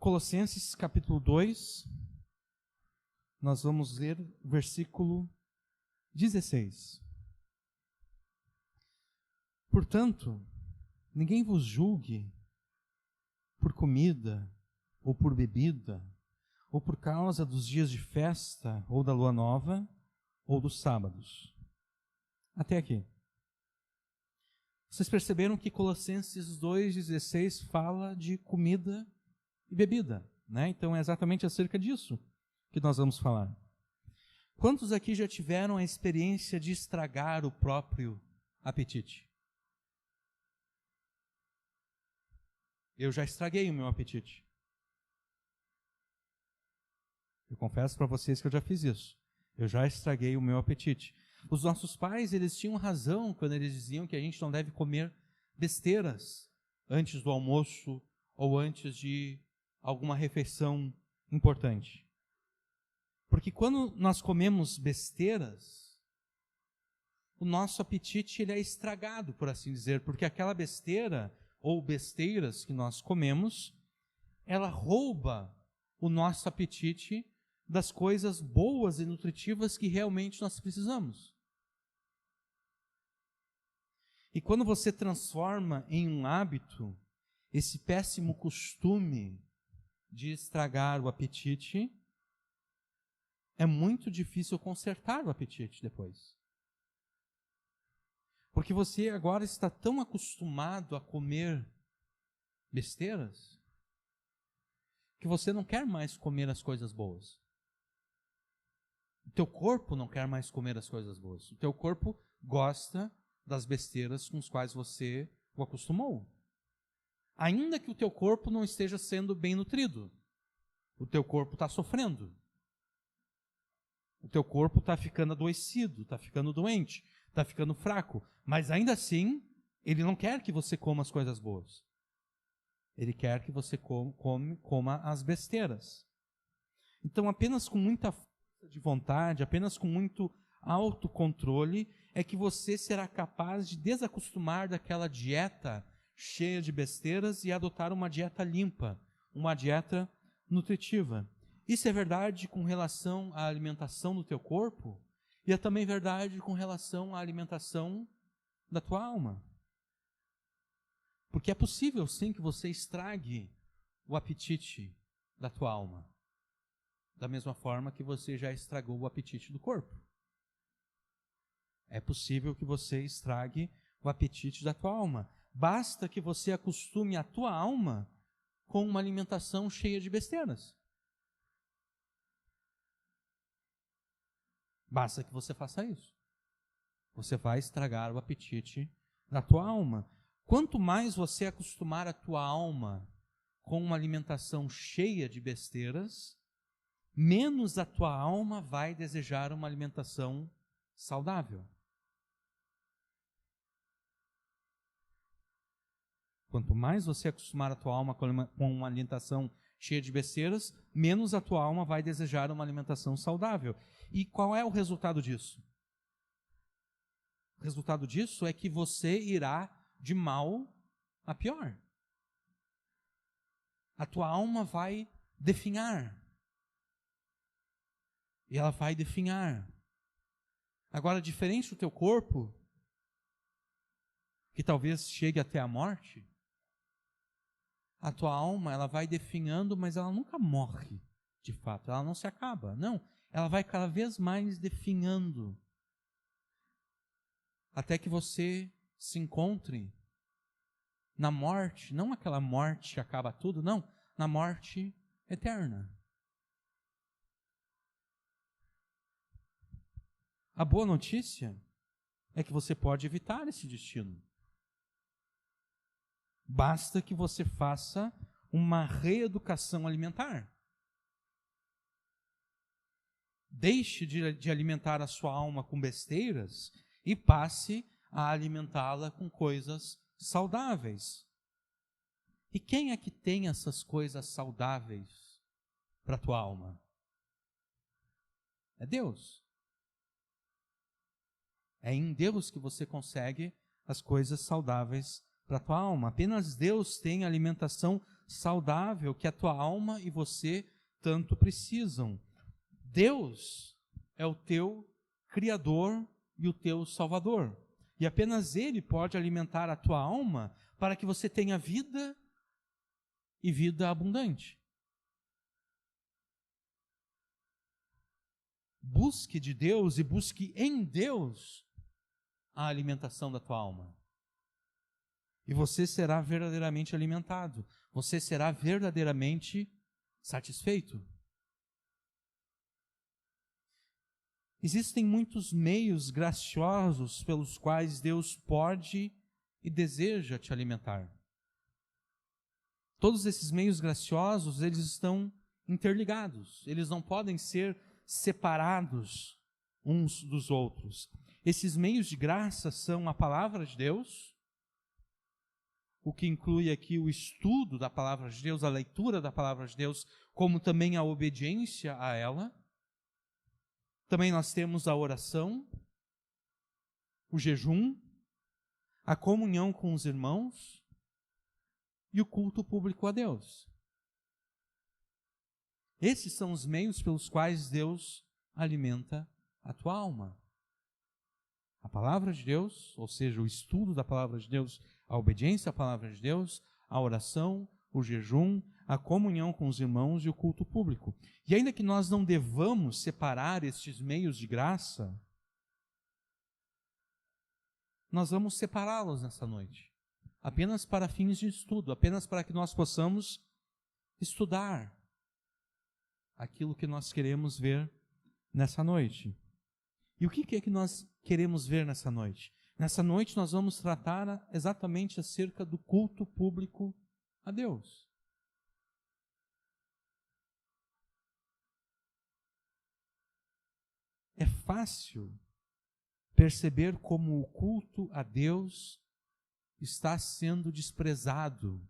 Colossenses capítulo 2, nós vamos ler o versículo 16. Portanto, ninguém vos julgue por comida, ou por bebida, ou por causa dos dias de festa, ou da lua nova, ou dos sábados. Até aqui. Vocês perceberam que Colossenses 2,16 fala de comida e bebida, né? Então é exatamente acerca disso que nós vamos falar. Quantos aqui já tiveram a experiência de estragar o próprio apetite? Eu já estraguei o meu apetite. Eu confesso para vocês que eu já fiz isso. Eu já estraguei o meu apetite. Os nossos pais, eles tinham razão quando eles diziam que a gente não deve comer besteiras antes do almoço ou antes de alguma refeição importante. Porque quando nós comemos besteiras, o nosso apetite ele é estragado, por assim dizer, porque aquela besteira ou besteiras que nós comemos, ela rouba o nosso apetite das coisas boas e nutritivas que realmente nós precisamos. E quando você transforma em um hábito esse péssimo costume de estragar o apetite, é muito difícil consertar o apetite depois. Porque você agora está tão acostumado a comer besteiras que você não quer mais comer as coisas boas. O teu corpo não quer mais comer as coisas boas. O teu corpo gosta das besteiras com as quais você o acostumou. Ainda que o teu corpo não esteja sendo bem nutrido, o teu corpo está sofrendo. O teu corpo está ficando adoecido, está ficando doente, está ficando fraco. Mas ainda assim, ele não quer que você coma as coisas boas. Ele quer que você coma as besteiras. Então, apenas com muita força de vontade, apenas com muito autocontrole, é que você será capaz de desacostumar daquela dieta cheia de besteiras e adotar uma dieta limpa, uma dieta nutritiva. Isso é verdade com relação à alimentação do teu corpo e é também verdade com relação à alimentação da tua alma. Porque é possível sim que você estrague o apetite da tua alma, da mesma forma que você já estragou o apetite do corpo. É possível que você estrague o apetite da tua alma. Basta que você acostume a tua alma com uma alimentação cheia de besteiras. Basta que você faça isso. Você vai estragar o apetite da tua alma. Quanto mais você acostumar a tua alma com uma alimentação cheia de besteiras, menos a tua alma vai desejar uma alimentação saudável. Quanto mais você acostumar a tua alma com uma alimentação cheia de besteiras, menos a tua alma vai desejar uma alimentação saudável. E qual é o resultado disso? O resultado disso é que você irá de mal a pior. A tua alma vai definhar. E ela vai definhar. Agora, diferente do teu corpo, que talvez chegue até a morte, a tua alma, ela vai definhando, mas ela nunca morre, de fato. Ela não se acaba, não. Ela vai cada vez mais definhando. Até que você se encontre na morte, não aquela morte que acaba tudo, não. Na morte eterna. A boa notícia é que você pode evitar esse destino. Basta que você faça uma reeducação alimentar. Deixe de alimentar a sua alma com besteiras e passe a alimentá-la com coisas saudáveis. E quem é que tem essas coisas saudáveis para a tua alma? É Deus. É em Deus que você consegue as coisas saudáveis para a tua alma. Apenas Deus tem alimentação saudável que a tua alma e você tanto precisam. Deus é o teu Criador e o teu Salvador. E apenas Ele pode alimentar a tua alma para que você tenha vida e vida abundante. Busque de Deus e busque em Deus a alimentação da tua alma. E você será verdadeiramente alimentado. Você será verdadeiramente satisfeito. Existem muitos meios graciosos pelos quais Deus pode e deseja te alimentar. Todos esses meios graciosos, eles estão interligados. Eles não podem ser separados uns dos outros. Esses meios de graça são a palavra de Deus, o que inclui aqui o estudo da palavra de Deus, a leitura da palavra de Deus, como também a obediência a ela. Também nós temos a oração, o jejum, a comunhão com os irmãos e o culto público a Deus. Esses são os meios pelos quais Deus alimenta a tua alma. A palavra de Deus, ou seja, o estudo da palavra de Deus, a obediência à palavra de Deus, a oração, o jejum, a comunhão com os irmãos e o culto público. E ainda que nós não devamos separar estes meios de graça, nós vamos separá-los nessa noite, apenas para fins de estudo, apenas para que nós possamos estudar aquilo que nós queremos ver nessa noite. E o que é que nós queremos ver nessa noite? Nessa noite nós vamos tratar exatamente acerca do culto público a Deus. É fácil perceber como o culto a Deus está sendo desprezado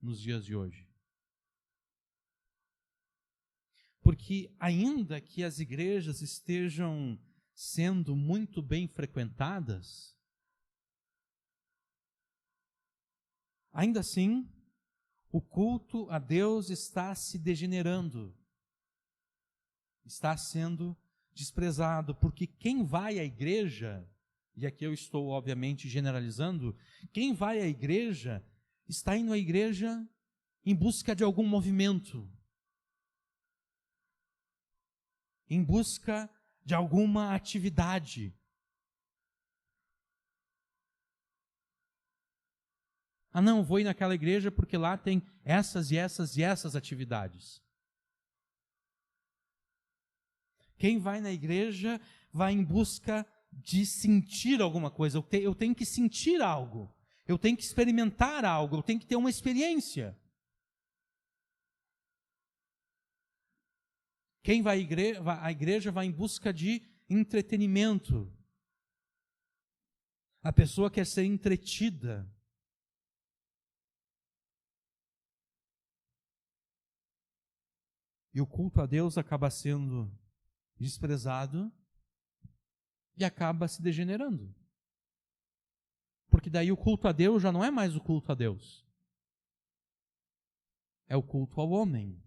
nos dias de hoje. Porque ainda que as igrejas estejam sendo muito bem frequentadas, ainda assim, o culto a Deus está se degenerando, está sendo desprezado, porque quem vai à igreja, e aqui eu estou obviamente generalizando, quem vai à igreja está indo à igreja em busca de algum movimento, em busca de alguma atividade. Ah não, vou ir naquela igreja porque lá tem essas e essas e essas atividades. Quem vai na igreja vai em busca de sentir alguma coisa. Eu tenho que sentir algo. Eu tenho que experimentar algo. Eu tenho que ter uma experiência. Quem vai à igreja vai em busca de entretenimento. A pessoa quer ser entretida. E o culto a Deus acaba sendo desprezado e acaba se degenerando. Porque daí o culto a Deus já não é mais o culto a Deus. É o culto ao homem.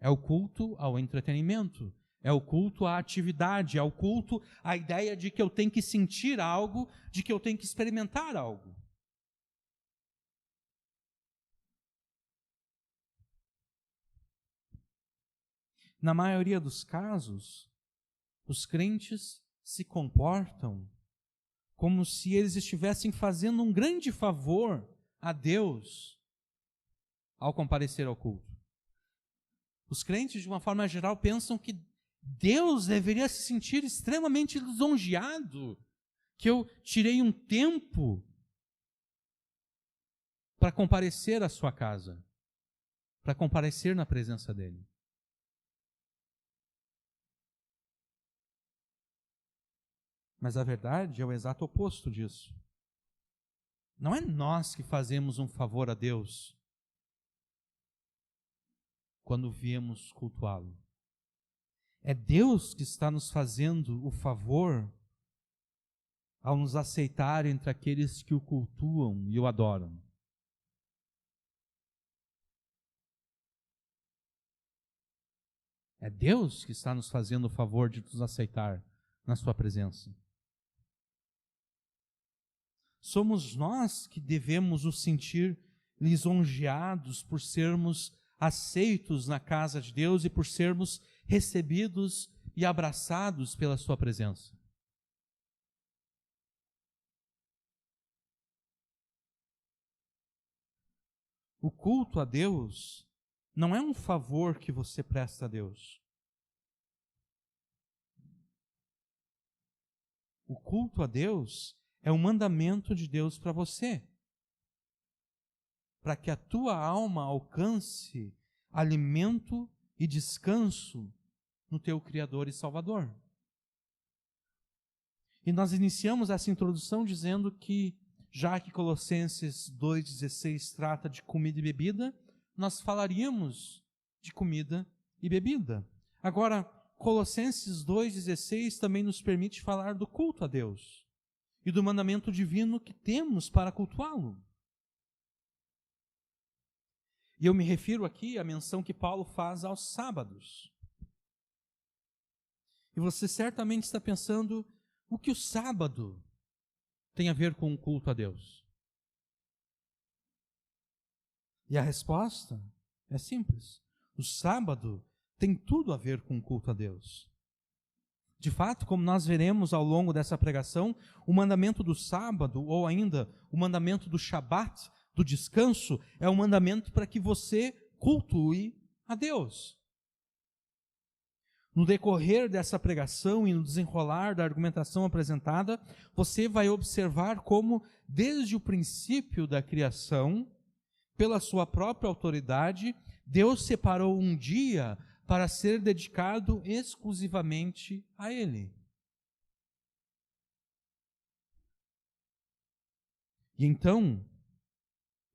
É o culto ao entretenimento. É o culto à atividade. É o culto à ideia de que eu tenho que sentir algo, de que eu tenho que experimentar algo. Na maioria dos casos, os crentes se comportam como se eles estivessem fazendo um grande favor a Deus ao comparecer ao culto. Os crentes, de uma forma geral, pensam que Deus deveria se sentir extremamente lisonjeado, que eu tirei um tempo para comparecer à sua casa, para comparecer na presença dele. Mas a verdade é o exato oposto disso. Não é nós que fazemos um favor a Deus quando viemos cultuá-lo. É Deus que está nos fazendo o favor ao nos aceitar entre aqueles que o cultuam e o adoram. É Deus que está nos fazendo o favor de nos aceitar na sua presença. Somos nós que devemos nos sentir lisonjeados por sermos aceitos na casa de Deus e por sermos recebidos e abraçados pela sua presença. O culto a Deus não é um favor que você presta a Deus. O culto a Deus é um mandamento de Deus para você, para que a tua alma alcance alimento e descanso no teu Criador e Salvador. E nós iniciamos essa introdução dizendo que, já que Colossenses 2,16 trata de comida e bebida, nós falaríamos de comida e bebida. Agora, Colossenses 2,16 também nos permite falar do culto a Deus e do mandamento divino que temos para cultuá-lo. E eu me refiro aqui à menção que Paulo faz aos sábados. E você certamente está pensando, o que o sábado tem a ver com o culto a Deus? E a resposta é simples. O sábado tem tudo a ver com o culto a Deus. De fato, como nós veremos ao longo dessa pregação, o mandamento do sábado, ou ainda o mandamento do Shabat, do descanso, é um mandamento para que você cultue a Deus. No decorrer dessa pregação e no desenrolar da argumentação apresentada, você vai observar como, desde o princípio da criação, pela sua própria autoridade, Deus separou um dia para ser dedicado exclusivamente a Ele. E então,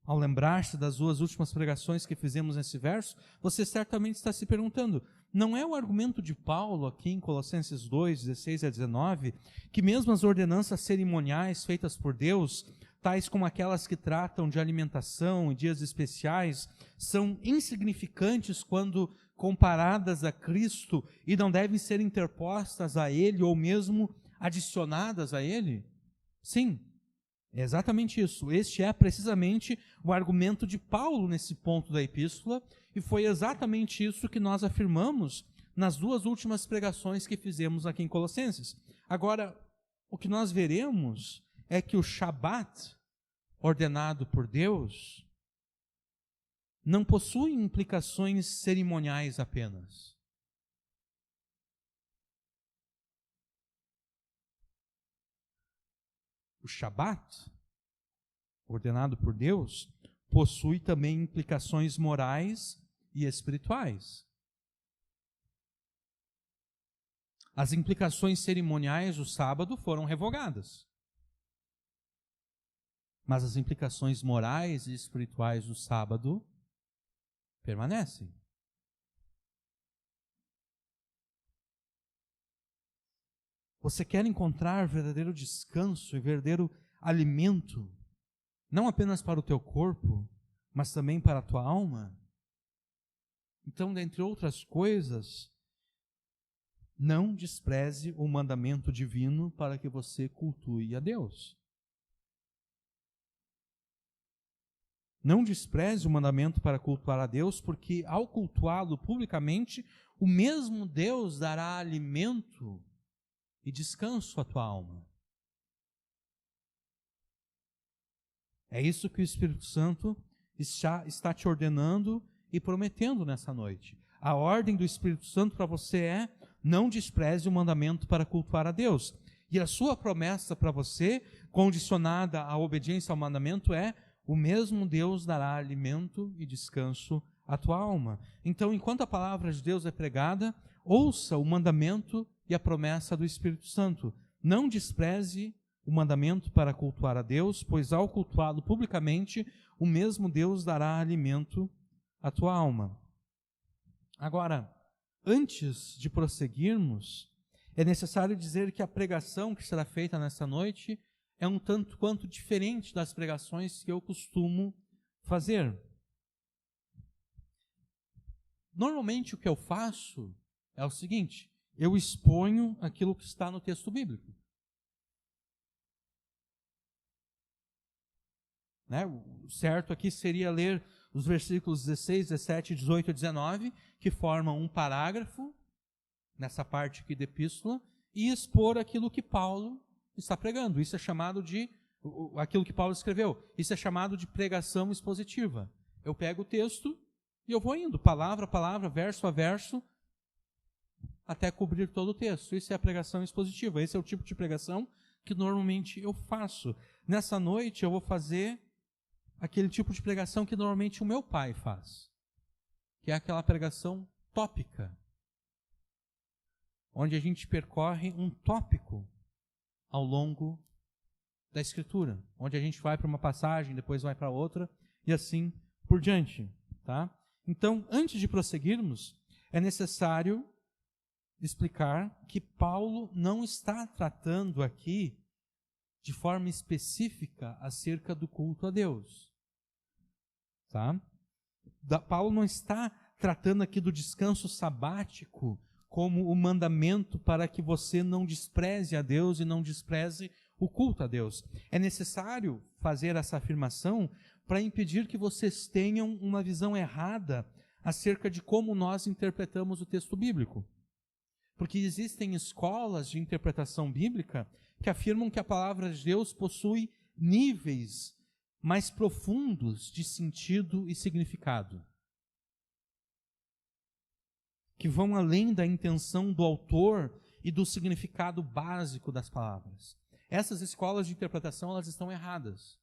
ao lembrar-se das duas últimas pregações que fizemos nesse verso, você certamente está se perguntando, não é o argumento de Paulo aqui em Colossenses 2, 16 a 19, que mesmo as ordenanças cerimoniais feitas por Deus, tais como aquelas que tratam de alimentação e dias especiais, são insignificantes quando comparadas a Cristo e não devem ser interpostas a Ele ou mesmo adicionadas a Ele? Sim, é exatamente isso. Este é precisamente o argumento de Paulo nesse ponto da epístola, e foi exatamente isso que nós afirmamos nas duas últimas pregações que fizemos aqui em Colossenses. Agora, o que nós veremos é que o Shabat, ordenado por Deus, não possui implicações cerimoniais apenas. O Shabat, ordenado por Deus, possui também implicações morais e espirituais. As implicações cerimoniais do sábado foram revogadas. Mas as implicações morais e espirituais do sábado permanecem. Você quer encontrar verdadeiro descanso e verdadeiro alimento, não apenas para o teu corpo, mas também para a tua alma? Então, dentre outras coisas, não despreze o mandamento divino para que você cultue a Deus. Não despreze o mandamento para cultuar a Deus, porque ao cultuá-lo publicamente, o mesmo Deus dará alimento e descanso à tua alma. É isso que o Espírito Santo está te ordenando e prometendo nessa noite. A ordem do Espírito Santo para você é: não despreze o mandamento para cultuar a Deus. E a sua promessa para você, condicionada à obediência ao mandamento, é: o mesmo Deus dará alimento e descanso à tua alma. Então, enquanto a palavra de Deus é pregada, ouça o mandamento e a promessa do Espírito Santo. Não despreze o mandamento para cultuar a Deus, pois ao cultuá-lo publicamente, o mesmo Deus dará alimento à tua alma. Agora, antes de prosseguirmos, é necessário dizer que a pregação que será feita nesta noite é um tanto quanto diferente das pregações que eu costumo fazer. Normalmente o que eu faço é o seguinte: eu exponho aquilo que está no texto bíblico. Né? O certo aqui seria ler os versículos 16, 17, 18 e 19, que formam um parágrafo, nessa parte aqui da epístola, e expor aquilo que Paulo está pregando. Isso é chamado de, aquilo que Paulo escreveu, isso é chamado de pregação expositiva. Eu pego o texto e eu vou indo, palavra a palavra, verso a verso, até cobrir todo o texto. Isso é a pregação expositiva. Esse é o tipo de pregação que normalmente eu faço. Nessa noite eu vou fazer aquele tipo de pregação que normalmente o meu pai faz, que é aquela pregação tópica, onde a gente percorre um tópico ao longo da Escritura, onde a gente vai para uma passagem, depois vai para outra, e assim por diante. Tá? Então, antes de prosseguirmos, é necessário explicar que Paulo não está tratando aqui de forma específica acerca do culto a Deus. Tá? Paulo não está tratando aqui do descanso sabático como o mandamento para que você não despreze a Deus e não despreze o culto a Deus. É necessário fazer essa afirmação para impedir que vocês tenham uma visão errada acerca de como nós interpretamos o texto bíblico. Porque existem escolas de interpretação bíblica que afirmam que a palavra de Deus possui níveis mais profundos de sentido e significado, que vão além da intenção do autor e do significado básico das palavras. Essas escolas de interpretação, elas estão erradas.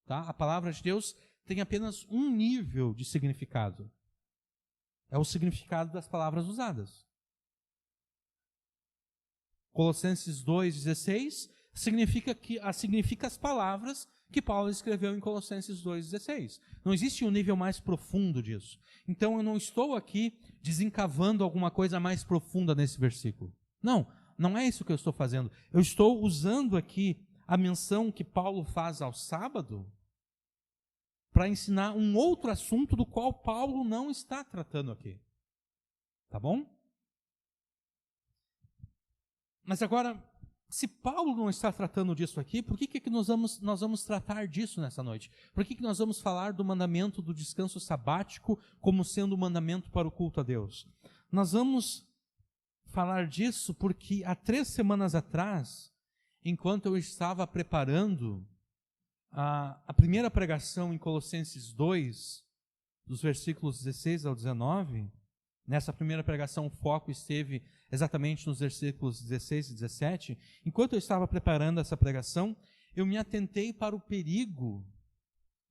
Tá? A palavra de Deus tem apenas um nível de significado. É o significado das palavras usadas. Colossenses 2,16 significa as palavras que Paulo escreveu em Colossenses 2,16. Não existe um nível mais profundo disso. Então eu não estou aqui desencavando alguma coisa mais profunda nesse versículo. Não é isso que eu estou fazendo. Eu estou usando aqui a menção que Paulo faz ao sábado para ensinar um outro assunto do qual Paulo não está tratando aqui. Tá bom? Mas agora, se Paulo não está tratando disso aqui, por que nós vamos tratar disso nessa noite? Por que nós vamos falar do mandamento do descanso sabático como sendo um mandamento para o culto a Deus? Nós vamos falar disso porque há 3 semanas atrás, enquanto eu estava preparando a primeira pregação em Colossenses 2, dos versículos 16 ao 19, nessa primeira pregação o foco esteve exatamente nos versículos 16 e 17. Enquanto eu estava preparando essa pregação, eu me atentei para o perigo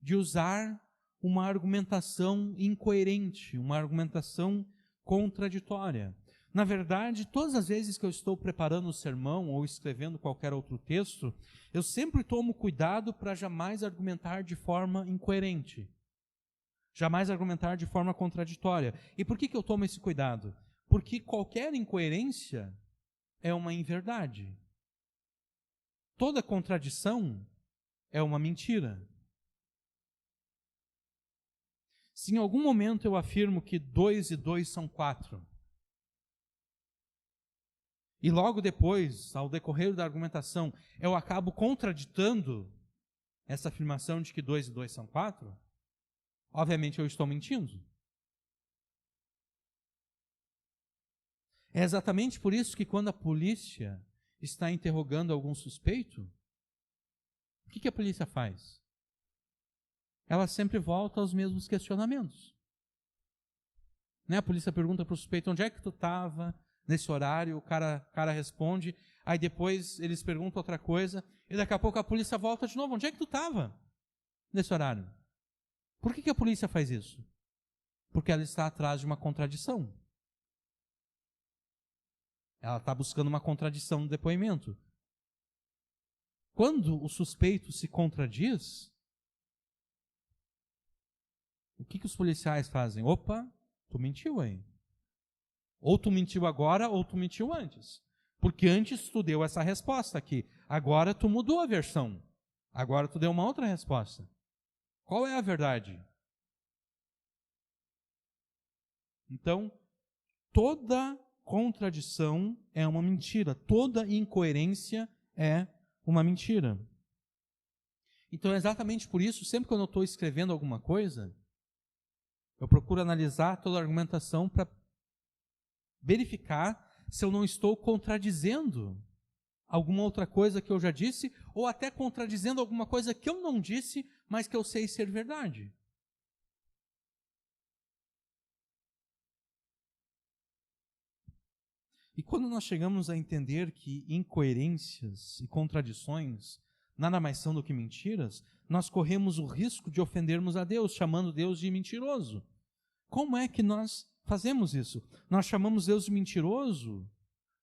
de usar uma argumentação incoerente, uma argumentação contraditória. Na verdade, todas as vezes que eu estou preparando o sermão ou escrevendo qualquer outro texto, eu sempre tomo cuidado para jamais argumentar de forma incoerente. Jamais argumentar de forma contraditória. E por que eu tomo esse cuidado? Porque qualquer incoerência é uma inverdade. Toda contradição é uma mentira. Se em algum momento eu afirmo que 2 e 2 são 4, e logo depois, ao decorrer da argumentação, eu acabo contraditando essa afirmação de que 2 e 2 são 4, obviamente eu estou mentindo. É exatamente por isso que quando a polícia está interrogando algum suspeito, o que a polícia faz? Ela sempre volta aos mesmos questionamentos. Né? A polícia pergunta para o suspeito, onde é que tu estava nesse horário? O cara responde, aí depois eles perguntam outra coisa, e daqui a pouco a polícia volta de novo, onde é que tu estava nesse horário? Por que a polícia faz isso? Porque ela está atrás de uma contradição. Ela está buscando uma contradição no depoimento. Quando o suspeito se contradiz, o que os policiais fazem? Opa, tu mentiu aí. Ou tu mentiu agora, ou tu mentiu antes. Porque antes tu deu essa resposta aqui. Agora tu mudou a versão. Agora tu deu uma outra resposta. Qual é a verdade? Então, toda contradição é uma mentira. Toda incoerência é uma mentira. Então, é exatamente por isso, sempre quando eu estou escrevendo alguma coisa, eu procuro analisar toda a argumentação para verificar se eu não estou contradizendo alguma outra coisa que eu já disse, ou até contradizendo alguma coisa que eu não disse, mas que eu sei ser verdade. E quando nós chegamos a entender que incoerências e contradições nada mais são do que mentiras, nós corremos o risco de ofendermos a Deus, chamando Deus de mentiroso. Como é que nós fazemos isso? Nós chamamos Deus de mentiroso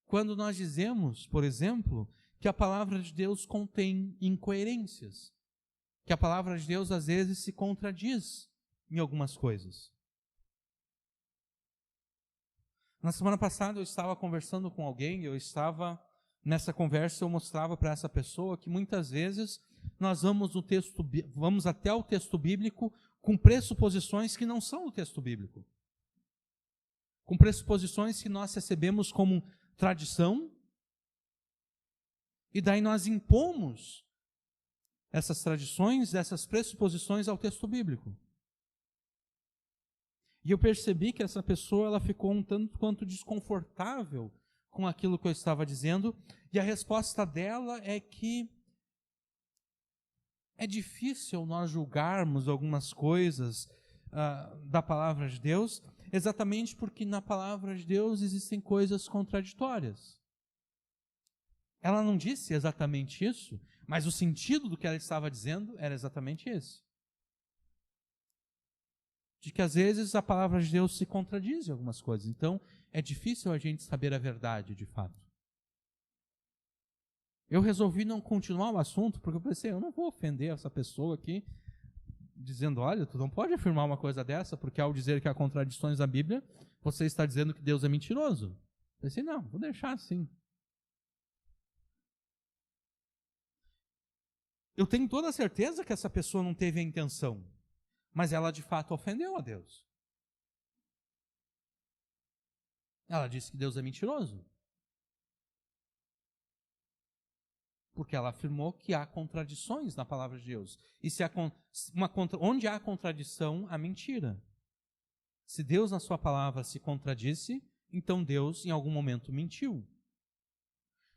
quando nós dizemos, por exemplo, que a palavra de Deus contém incoerências, que a palavra de Deus às vezes se contradiz em algumas coisas. Na semana passada eu estava conversando com alguém, nessa conversa eu mostrava para essa pessoa que muitas vezes nós vamos até o texto bíblico com pressuposições que não são o texto bíblico. Com pressuposições que nós recebemos como tradição, e daí nós impomos essas tradições, essas pressuposições ao texto bíblico. E eu percebi que essa pessoa ela ficou um tanto quanto desconfortável com aquilo que eu estava dizendo, e a resposta dela é que é difícil nós julgarmos algumas coisas da palavra de Deus, exatamente porque na palavra de Deus existem coisas contraditórias. Ela não disse exatamente isso, mas o sentido do que ela estava dizendo era exatamente esse. De que às vezes a palavra de Deus se contradiz em algumas coisas. Então, é difícil a gente saber a verdade, de fato. Eu resolvi não continuar o assunto, porque eu pensei, eu não vou ofender essa pessoa aqui, dizendo, olha, tu não pode afirmar uma coisa dessa, porque ao dizer que há contradições na Bíblia, você está dizendo que Deus é mentiroso. Eu pensei, não, vou deixar assim. Eu tenho toda a certeza que essa pessoa não teve a intenção, mas ela de fato ofendeu a Deus. Ela disse que Deus é mentiroso. Porque ela afirmou que há contradições na palavra de Deus. E se onde há contradição, há mentira. Se Deus na sua palavra se contradisse, então Deus em algum momento mentiu.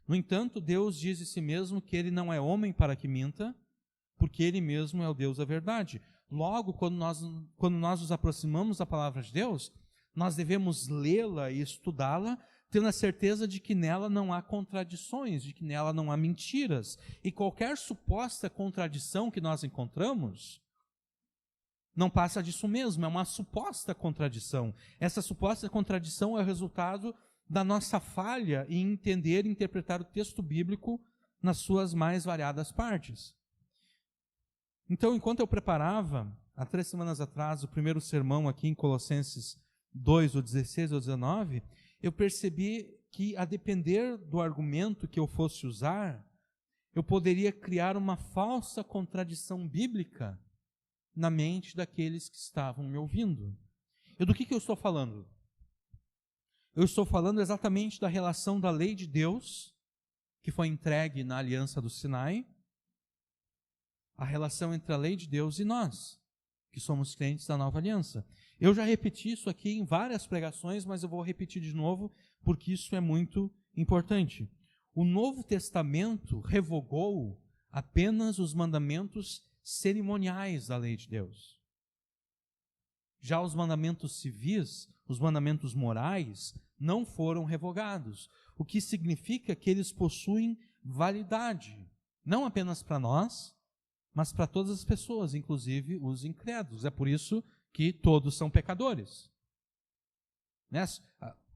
No entanto, Deus diz de si mesmo que Ele não é homem para que minta, porque Ele mesmo é o Deus da verdade. Logo, quando nós nos aproximamos da palavra de Deus, nós devemos lê-la e estudá-la, tendo a certeza de que nela não há contradições, de que nela não há mentiras. E qualquer suposta contradição que nós encontramos, não passa disso mesmo, é uma suposta contradição. Essa suposta contradição é o resultado da nossa falha em entender e interpretar o texto bíblico nas suas mais variadas partes. Então, enquanto eu preparava, há 3 semanas atrás, o primeiro sermão aqui em Colossenses 2, do 16 ao 19, eu percebi que, a depender do argumento que eu fosse usar, eu poderia criar uma falsa contradição bíblica na mente daqueles que estavam me ouvindo. E do que eu estou falando? Eu estou falando exatamente da relação da lei de Deus, que foi entregue na aliança do Sinai, a relação entre a lei de Deus e nós, que somos crentes da nova aliança. Eu já repeti isso aqui em várias pregações, mas eu vou repetir de novo, porque isso é muito importante. O Novo Testamento revogou apenas os mandamentos cerimoniais da lei de Deus. Já os mandamentos civis, os mandamentos morais, não foram revogados, o que significa que eles possuem validade, não apenas para nós, mas para todas as pessoas, inclusive os incrédulos. É por isso que todos são pecadores. Né?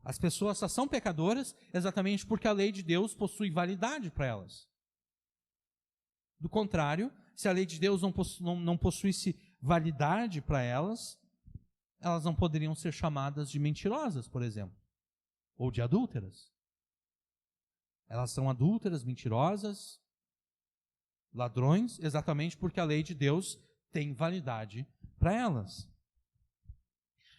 As pessoas só são pecadoras exatamente porque a lei de Deus possui validade para elas. Do contrário, se a lei de Deus não possuísse validade para elas, elas não poderiam ser chamadas de mentirosas, por exemplo, ou de adúlteras. Elas são adúlteras, mentirosas, ladrões, exatamente porque a lei de Deus tem validade para elas.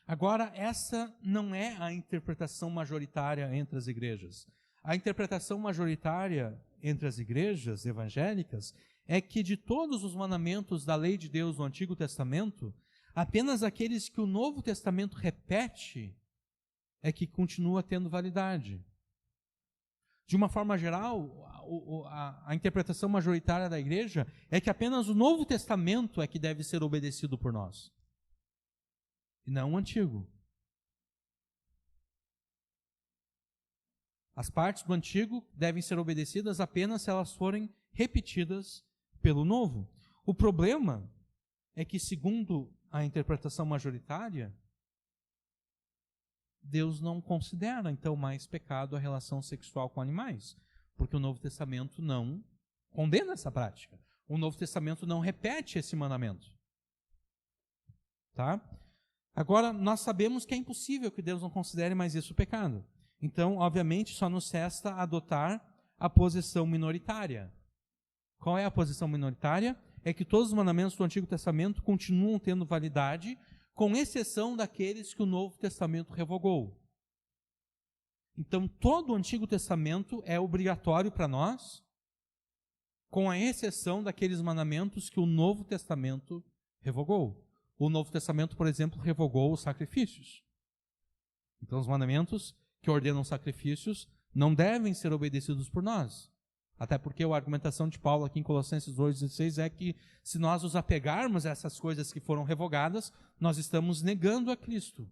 Agora, essa não é a interpretação majoritária entre as igrejas. A interpretação majoritária entre as igrejas evangélicas é que de todos os mandamentos da lei de Deus do Antigo Testamento, apenas aqueles que o Novo Testamento repete é que continua tendo validade. De uma forma geral, a interpretação majoritária da igreja é que apenas o Novo Testamento é que deve ser obedecido por nós, e não o Antigo. As partes do Antigo devem ser obedecidas apenas se elas forem repetidas pelo Novo. O problema é que, segundo a interpretação majoritária, Deus não considera, então, mais pecado a relação sexual com animais, porque o Novo Testamento não condena essa prática. O Novo Testamento não repete esse mandamento. Tá? Agora, nós sabemos que é impossível que Deus não considere mais isso pecado. Então, obviamente, só nos resta adotar a posição minoritária. Qual é a posição minoritária? É que todos os mandamentos do Antigo Testamento continuam tendo validade, com exceção daqueles que o Novo Testamento revogou. Então, todo o Antigo Testamento é obrigatório para nós, com a exceção daqueles mandamentos que o Novo Testamento revogou. O Novo Testamento, por exemplo, revogou os sacrifícios. Então, os mandamentos que ordenam sacrifícios não devem ser obedecidos por nós. Até porque a argumentação de Paulo aqui em Colossenses 2,16 é que se nós nos apegarmos a essas coisas que foram revogadas, nós estamos negando a Cristo.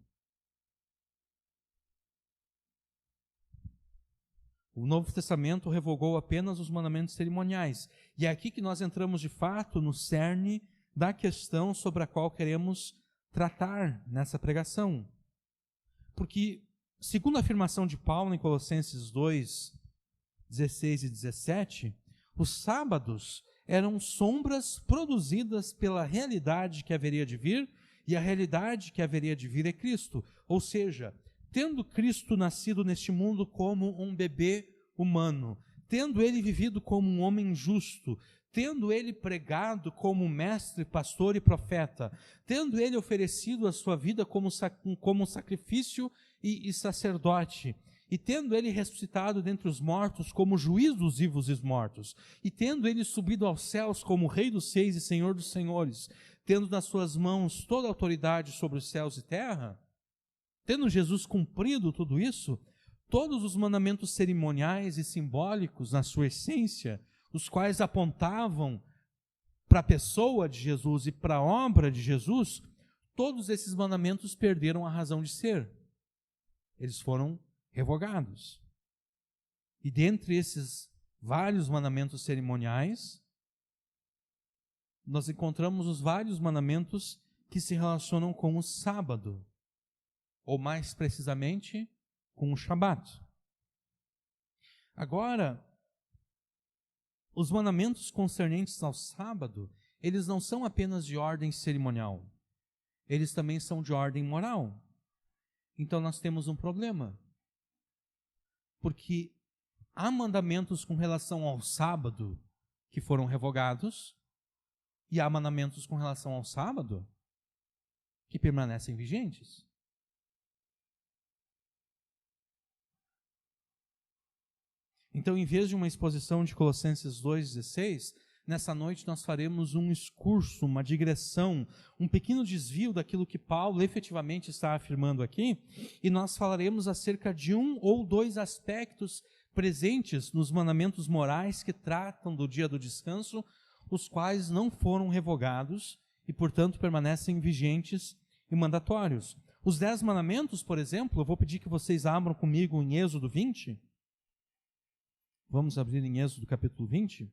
O Novo Testamento revogou apenas os mandamentos cerimoniais. E é aqui que nós entramos de fato no cerne da questão sobre a qual queremos tratar nessa pregação. Porque, segundo a afirmação de Paulo em Colossenses 2, 16 e 17, os sábados eram sombras produzidas pela realidade que haveria de vir, e a realidade que haveria de vir é Cristo. Ou seja, tendo Cristo nascido neste mundo como um bebê humano, tendo ele vivido como um homem justo, tendo ele pregado como mestre, pastor e profeta, tendo ele oferecido a sua vida como sacrifício e sacerdote, e tendo ele ressuscitado dentre os mortos como juiz dos vivos e mortos, e tendo ele subido aos céus como Rei dos Reis e Senhor dos Senhores, tendo nas suas mãos toda a autoridade sobre os céus e terra, tendo Jesus cumprido tudo isso, todos os mandamentos cerimoniais e simbólicos na sua essência, os quais apontavam para a pessoa de Jesus e para a obra de Jesus, todos esses mandamentos perderam a razão de ser. Eles foram revogados. E dentre esses vários mandamentos cerimoniais, nós encontramos os vários mandamentos que se relacionam com o sábado, ou mais precisamente, com o Shabat. Agora, os mandamentos concernentes ao sábado, eles não são apenas de ordem cerimonial, eles também são de ordem moral. Então nós temos um problema, porque há mandamentos com relação ao sábado que foram revogados, e há mandamentos com relação ao sábado que permanecem vigentes. Então, em vez de uma exposição de Colossenses 2,16, nessa noite nós faremos um excurso, uma digressão, um pequeno desvio daquilo que Paulo efetivamente está afirmando aqui, e nós falaremos acerca de um ou dois aspectos presentes nos mandamentos morais que tratam do dia do descanso, os quais não foram revogados e, portanto, permanecem vigentes e mandatórios. Os 10 mandamentos, por exemplo, eu vou pedir que vocês abram comigo em Êxodo 20. Vamos abrir em Êxodo capítulo 20.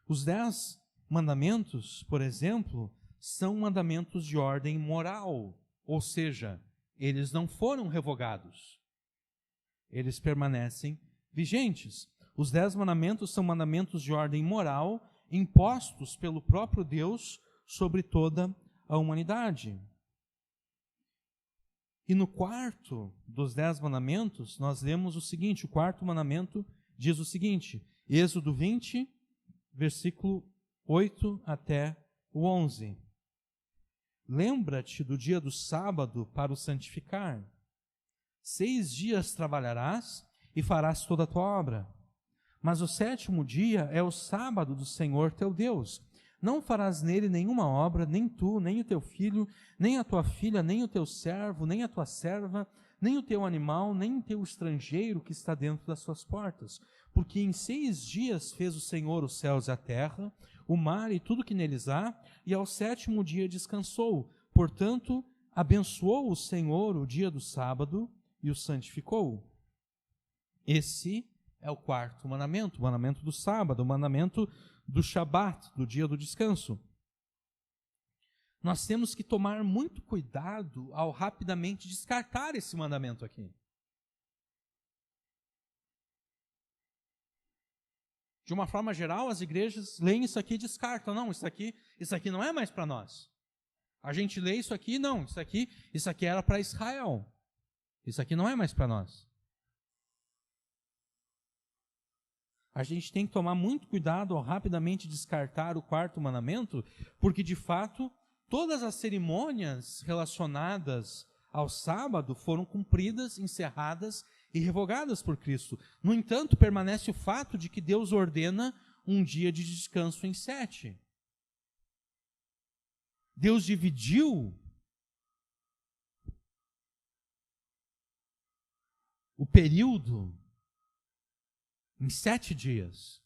Os 10 mandamentos, por exemplo, são mandamentos de ordem moral, ou seja, eles não foram revogados. Eles permanecem vigentes. Os 10 mandamentos são mandamentos de ordem moral impostos pelo próprio Deus sobre toda a humanidade. E no quarto dos 10 mandamentos, nós lemos o seguinte, o quarto mandamento diz o seguinte, Êxodo 20, versículo 8 até o 11. lembra-te do dia do sábado para o santificar. 6 dias trabalharás e farás toda a tua obra. Mas o 7º dia é o sábado do Senhor teu Deus. Não farás nele nenhuma obra, nem tu, nem o teu filho, nem a tua filha, nem o teu servo, nem a tua serva, nem o teu animal, nem o teu estrangeiro que está dentro das suas portas. Porque em 6 dias fez o Senhor os céus e a terra, o mar e tudo que neles há, e ao 7º dia descansou. Portanto, abençoou o Senhor o dia do sábado e o santificou. Esse é o 4º mandamento, o mandamento do sábado, o mandamento do Shabat, do dia do descanso. Nós temos que tomar muito cuidado ao rapidamente descartar esse mandamento aqui. De uma forma geral, as igrejas leem isso aqui e descartam. Não, isso aqui não é mais para nós. A gente lê isso aqui, não, isso aqui era para Israel. Isso aqui não é mais para nós. A gente tem que tomar muito cuidado ao rapidamente descartar o 4º mandamento, porque de fato todas as cerimônias relacionadas ao sábado foram cumpridas, encerradas e revogadas por Cristo. No entanto, permanece o fato de que Deus ordena um dia de descanso em 7. Deus dividiu o período em 7 dias.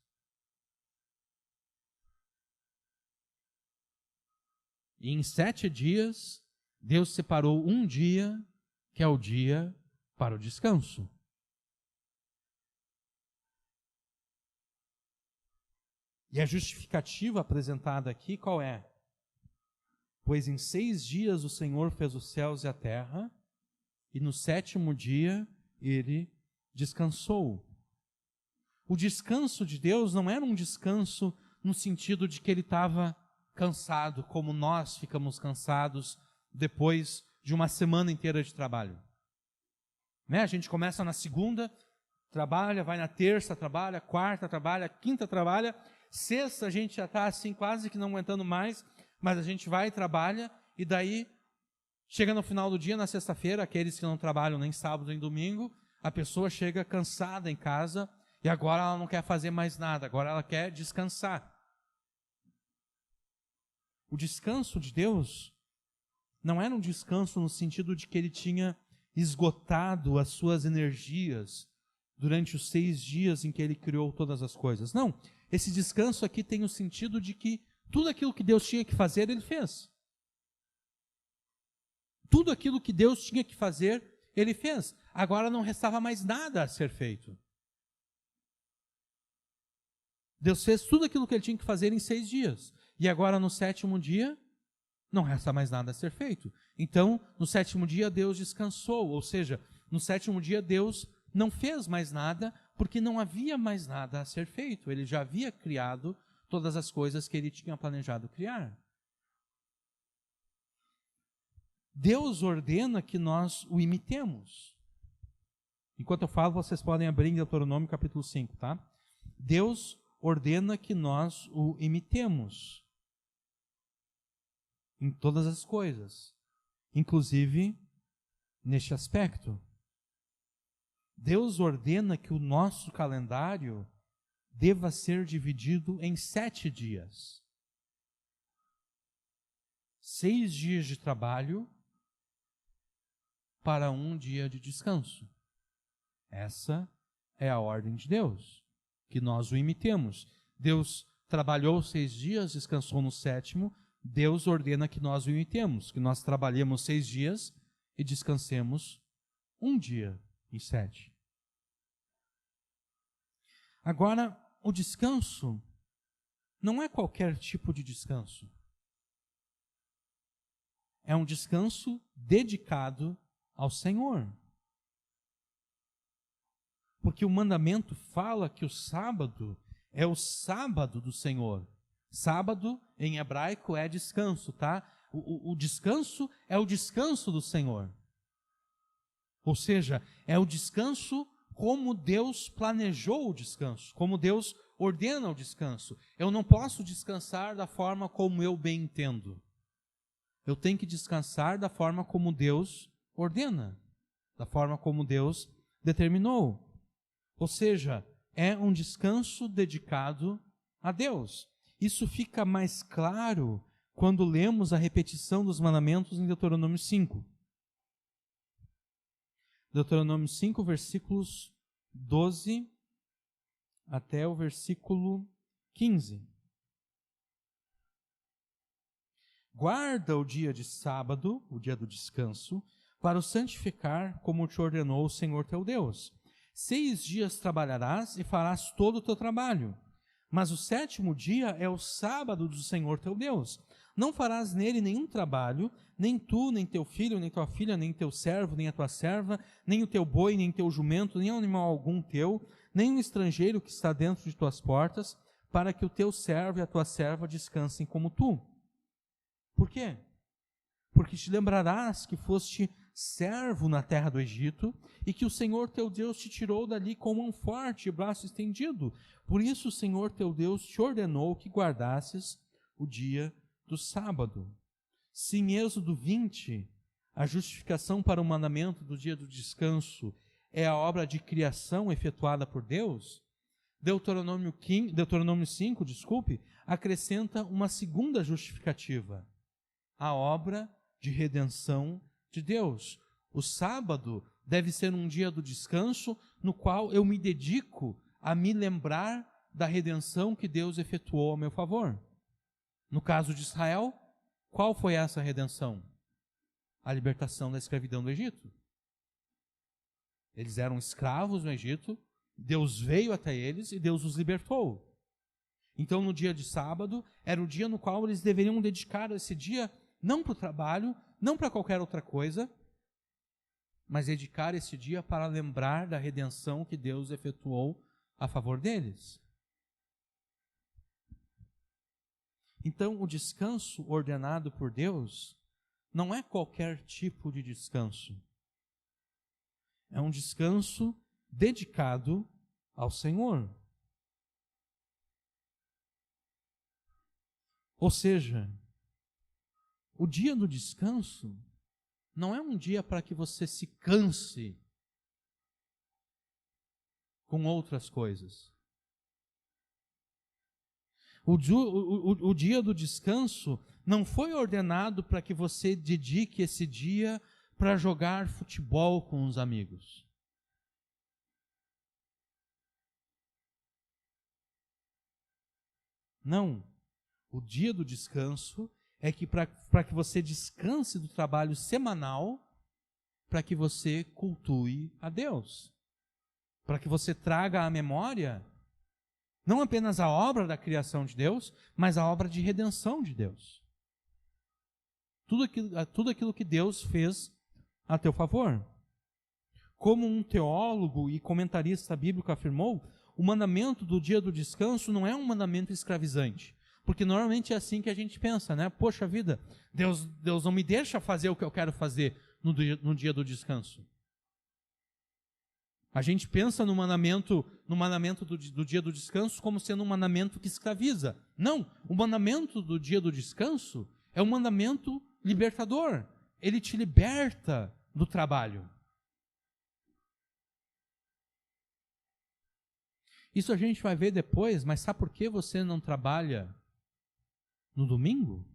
E em 7 dias, Deus separou um dia, que é o dia para o descanso. E a justificativa apresentada aqui qual é? Pois em 6 dias o Senhor fez os céus e a terra, e no 7º dia ele descansou. O descanso de Deus não era um descanso no sentido de que ele estava cansado, como nós ficamos cansados depois de uma semana inteira de trabalho. Né? A gente começa na segunda, trabalha, vai na terça, trabalha, quarta, trabalha, quinta, trabalha, sexta a gente já está assim quase que não aguentando mais, mas a gente vai e trabalha, e daí chega no final do dia, na sexta-feira, aqueles que não trabalham nem sábado nem domingo, a pessoa chega cansada em casa, e agora ela não quer fazer mais nada, agora ela quer descansar. O descanso de Deus não era um descanso no sentido de que ele tinha esgotado as suas energias durante os 6 dias em que ele criou todas as coisas. Não, esse descanso aqui tem o sentido de que tudo aquilo que Deus tinha que fazer, ele fez. Tudo aquilo que Deus tinha que fazer, ele fez. Agora não restava mais nada a ser feito. Deus fez tudo aquilo que ele tinha que fazer em 6 dias. E agora no 7º dia, não resta mais nada a ser feito. Então, no 7º dia, Deus descansou. Ou seja, no 7º dia, Deus não fez mais nada, porque não havia mais nada a ser feito. Ele já havia criado todas as coisas que ele tinha planejado criar. Deus ordena que nós o imitemos. Enquanto eu falo, vocês podem abrir em Deuteronômio capítulo 5, tá? Deus ordena que nós o imitemos em todas as coisas, inclusive neste aspecto. Deus ordena que o nosso calendário deva ser dividido em 7 dias. 6 dias de trabalho para 1 dia de descanso. Essa é a ordem de Deus, que nós o imitemos. Deus trabalhou 6 dias, descansou no 7º. Deus ordena que nós o imitemos, que nós trabalhemos 6 dias e descansemos 1 dia em 7. Agora, o descanso não é qualquer tipo de descanso. É um descanso dedicado ao Senhor. Porque o mandamento fala que o sábado é o sábado do Senhor. Sábado, em hebraico, é descanso, tá? O descanso é o descanso do Senhor. Ou seja, é o descanso como Deus planejou o descanso, como Deus ordena o descanso. Eu não posso descansar da forma como eu bem entendo. Eu tenho que descansar da forma como Deus ordena, da forma como Deus determinou. Ou seja, é um descanso dedicado a Deus. Isso fica mais claro quando lemos a repetição dos mandamentos em Deuteronômio 5. Deuteronômio 5, versículos 12 até o versículo 15. Guarda o dia de sábado, o dia do descanso, para o santificar, como te ordenou o Senhor teu Deus. 6 dias trabalharás e farás todo o teu trabalho. Mas o 7º dia é o sábado do Senhor teu Deus. Não farás nele nenhum trabalho, nem tu, nem teu filho, nem tua filha, nem teu servo, nem a tua serva, nem o teu boi, nem teu jumento, nem animal algum teu, nem o estrangeiro que está dentro de tuas portas, para que o teu servo e a tua serva descansem como tu. Por quê? Porque te lembrarás que foste servo na terra do Egito e que o Senhor teu Deus te tirou dali com mão forte e braço estendido. Por isso o Senhor teu Deus te ordenou que guardasses o dia do sábado. Se em Êxodo 20, a justificação para o mandamento do dia do descanso é a obra de criação efetuada por Deus, Deuteronômio 5, acrescenta uma segunda justificativa, a obra de redenção de Deus. O sábado deve ser um dia do descanso no qual eu me dedico a me lembrar da redenção que Deus efetuou a meu favor. No caso de Israel, qual foi essa redenção? A libertação da escravidão do Egito. Eles eram escravos no Egito, Deus veio até eles e Deus os libertou. Então, no dia de sábado, era o dia no qual eles deveriam dedicar esse dia não para o trabalho, não para qualquer outra coisa, mas dedicar esse dia para lembrar da redenção que Deus efetuou a favor deles. Então, o descanso ordenado por Deus não é qualquer tipo de descanso. É um descanso dedicado ao Senhor. Ou seja, o dia do descanso não é um dia para que você se canse com outras coisas. O dia do descanso não foi ordenado para que você dedique esse dia para jogar futebol com os amigos. Não. O dia do descanso é que para que você descanse do trabalho semanal, para que você cultue a Deus. Para que você traga à memória não apenas a obra da criação de Deus, mas a obra de redenção de Deus. Tudo aquilo que Deus fez a teu favor. Como um teólogo e comentarista bíblico afirmou, o mandamento do dia do descanso não é um mandamento escravizante. Porque normalmente é assim que a gente pensa, né? Poxa vida, Deus não me deixa fazer o que eu quero fazer no dia do descanso. A gente pensa no mandamento do dia do descanso como sendo um mandamento que escraviza. Não, o mandamento do dia do descanso é um mandamento libertador. Ele te liberta do trabalho. Isso a gente vai ver depois, mas sabe por que você não trabalha no domingo?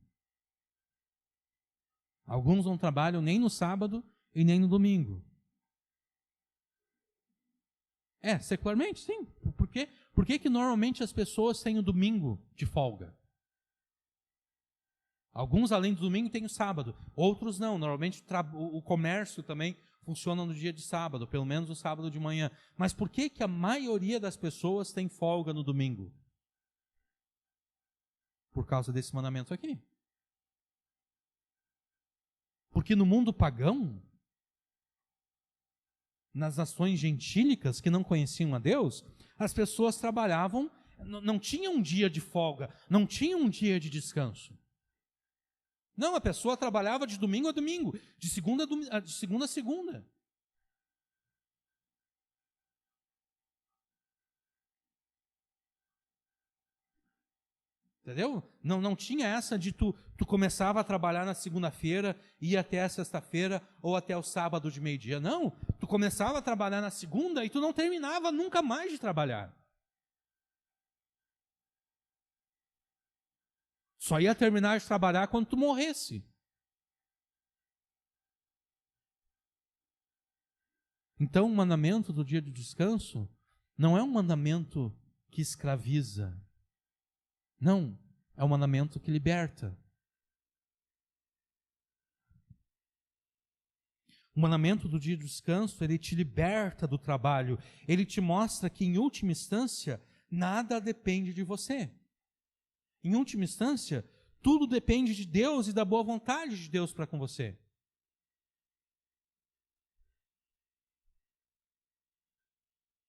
Alguns não trabalham nem no sábado e nem no domingo. Secularmente, sim. Por quê? Por que normalmente as pessoas têm o domingo de folga? Alguns, além do domingo, têm o sábado. Outros não. Normalmente o comércio também funciona no dia de sábado, pelo menos o sábado de manhã. Mas por que a maioria das pessoas tem folga no domingo? Por causa desse mandamento aqui. Porque no mundo pagão, nas nações gentílicas que não conheciam a Deus, as pessoas trabalhavam, não tinham um dia de folga, não tinham um dia de descanso. Não, a pessoa trabalhava de domingo a domingo, de segunda a segunda. Entendeu? Não tinha essa de tu começava a trabalhar na segunda-feira, ia até a sexta-feira ou até o sábado de meio-dia. Não, tu começava a trabalhar na segunda e tu não terminava nunca mais de trabalhar. Só ia terminar de trabalhar quando tu morresse. Então, o mandamento do dia de descanso não é um mandamento que escraviza. Não, é um mandamento que liberta. O mandamento do dia de descanso, ele te liberta do trabalho. Ele te mostra que, em última instância, nada depende de você. Em última instância, tudo depende de Deus e da boa vontade de Deus para com você.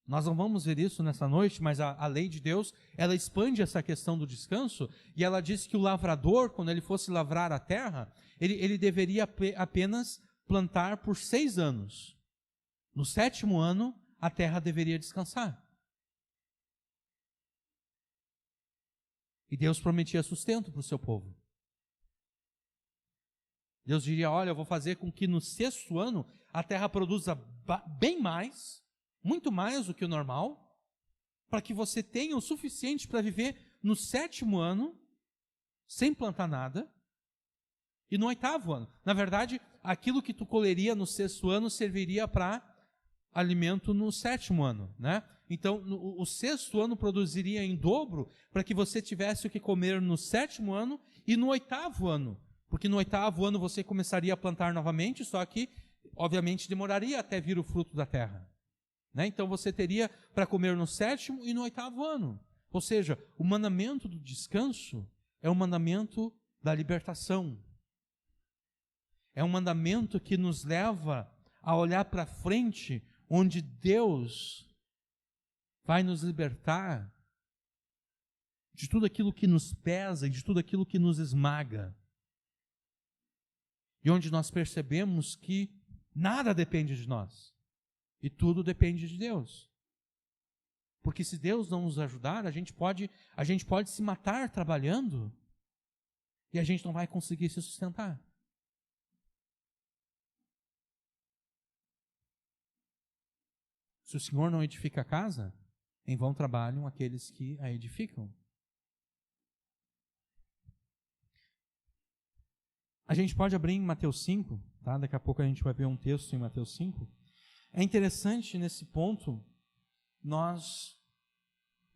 Nós não vamos ver isso nessa noite, mas a lei de Deus, ela expande essa questão do descanso, e ela diz que o lavrador, quando ele fosse lavrar a terra, ele deveria apenas plantar por 6 anos. No 7º ano, a terra deveria descansar. E Deus prometia sustento para o seu povo. Deus diria, olha, eu vou fazer com que no 6º ano a terra produza bem mais, muito mais do que o normal, para que você tenha o suficiente para viver no 7º ano, sem plantar nada, e no 8º ano. Na verdade, aquilo que tu colheria no 6º ano serviria para alimento no 7º ano, né? Então, o 6º ano produziria em dobro para que você tivesse o que comer no 7º ano e no 8º ano. Porque no 8º ano você começaria a plantar novamente, só que, obviamente, demoraria até vir o fruto da terra. Né? Então, você teria para comer no 7º e no 8º ano. Ou seja, o mandamento do descanso é um mandamento da libertação. É um mandamento que nos leva a olhar para frente, onde Deus vai nos libertar de tudo aquilo que nos pesa e de tudo aquilo que nos esmaga. E onde nós percebemos que nada depende de nós. E tudo depende de Deus. Porque se Deus não nos ajudar, a gente pode se matar trabalhando e a gente não vai conseguir se sustentar. Se o Senhor não edifica a casa, em vão trabalham aqueles que a edificam. A gente pode abrir em Mateus 5, tá? Daqui a pouco a gente vai ver um texto em Mateus 5. É interessante nesse ponto nós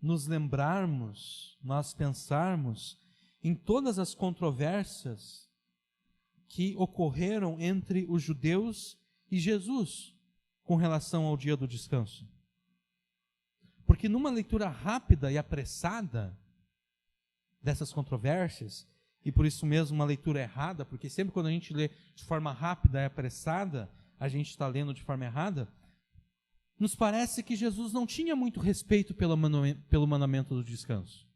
nos lembrarmos, nós pensarmos em todas as controvérsias que ocorreram entre os judeus e Jesus com relação ao dia do descanso. Porque numa leitura rápida e apressada dessas controvérsias, e por isso mesmo uma leitura errada, porque sempre quando a gente lê de forma rápida e apressada, a gente está lendo de forma errada, nos parece que Jesus não tinha muito respeito pelo mandamento do descanso.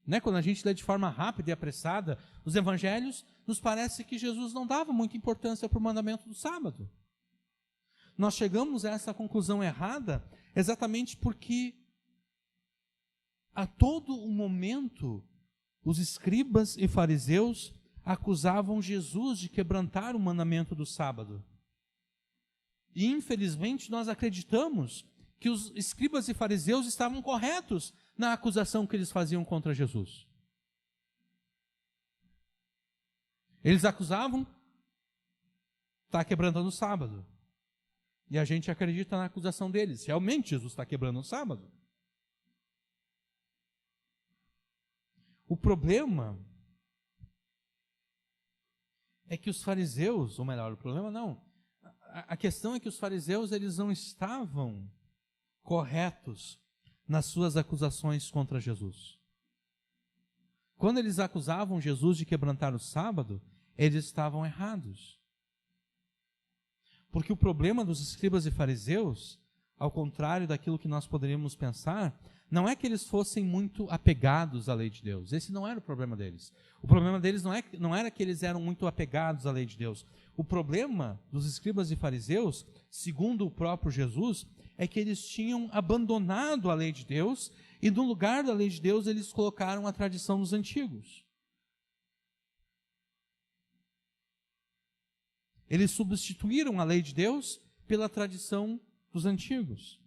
Né? Quando a gente lê de forma rápida e apressada os evangelhos, nos parece que Jesus não dava muita importância para o mandamento do sábado. Nós chegamos a essa conclusão errada exatamente porque a todo o momento os escribas e fariseus acusavam Jesus de quebrantar o mandamento do sábado. E infelizmente nós acreditamos que os escribas e fariseus estavam corretos na acusação que eles faziam contra Jesus. Eles acusavam, está quebrantando o sábado. E a gente acredita na acusação deles. Realmente Jesus está quebrando o sábado. O problema é que os fariseus, ou melhor, o problema não. A questão é que os fariseus eles não estavam corretos nas suas acusações contra Jesus. Quando eles acusavam Jesus de quebrantar o sábado, eles estavam errados. Porque o problema dos escribas e fariseus, ao contrário daquilo que nós poderíamos pensar, não é que eles fossem muito apegados à lei de Deus. Esse não era o problema deles. O problema deles não era que eles eram muito apegados à lei de Deus. O problema dos escribas e fariseus, segundo o próprio Jesus, é que eles tinham abandonado a lei de Deus e no lugar da lei de Deus eles colocaram a tradição dos antigos. Eles substituíram a lei de Deus pela tradição dos antigos.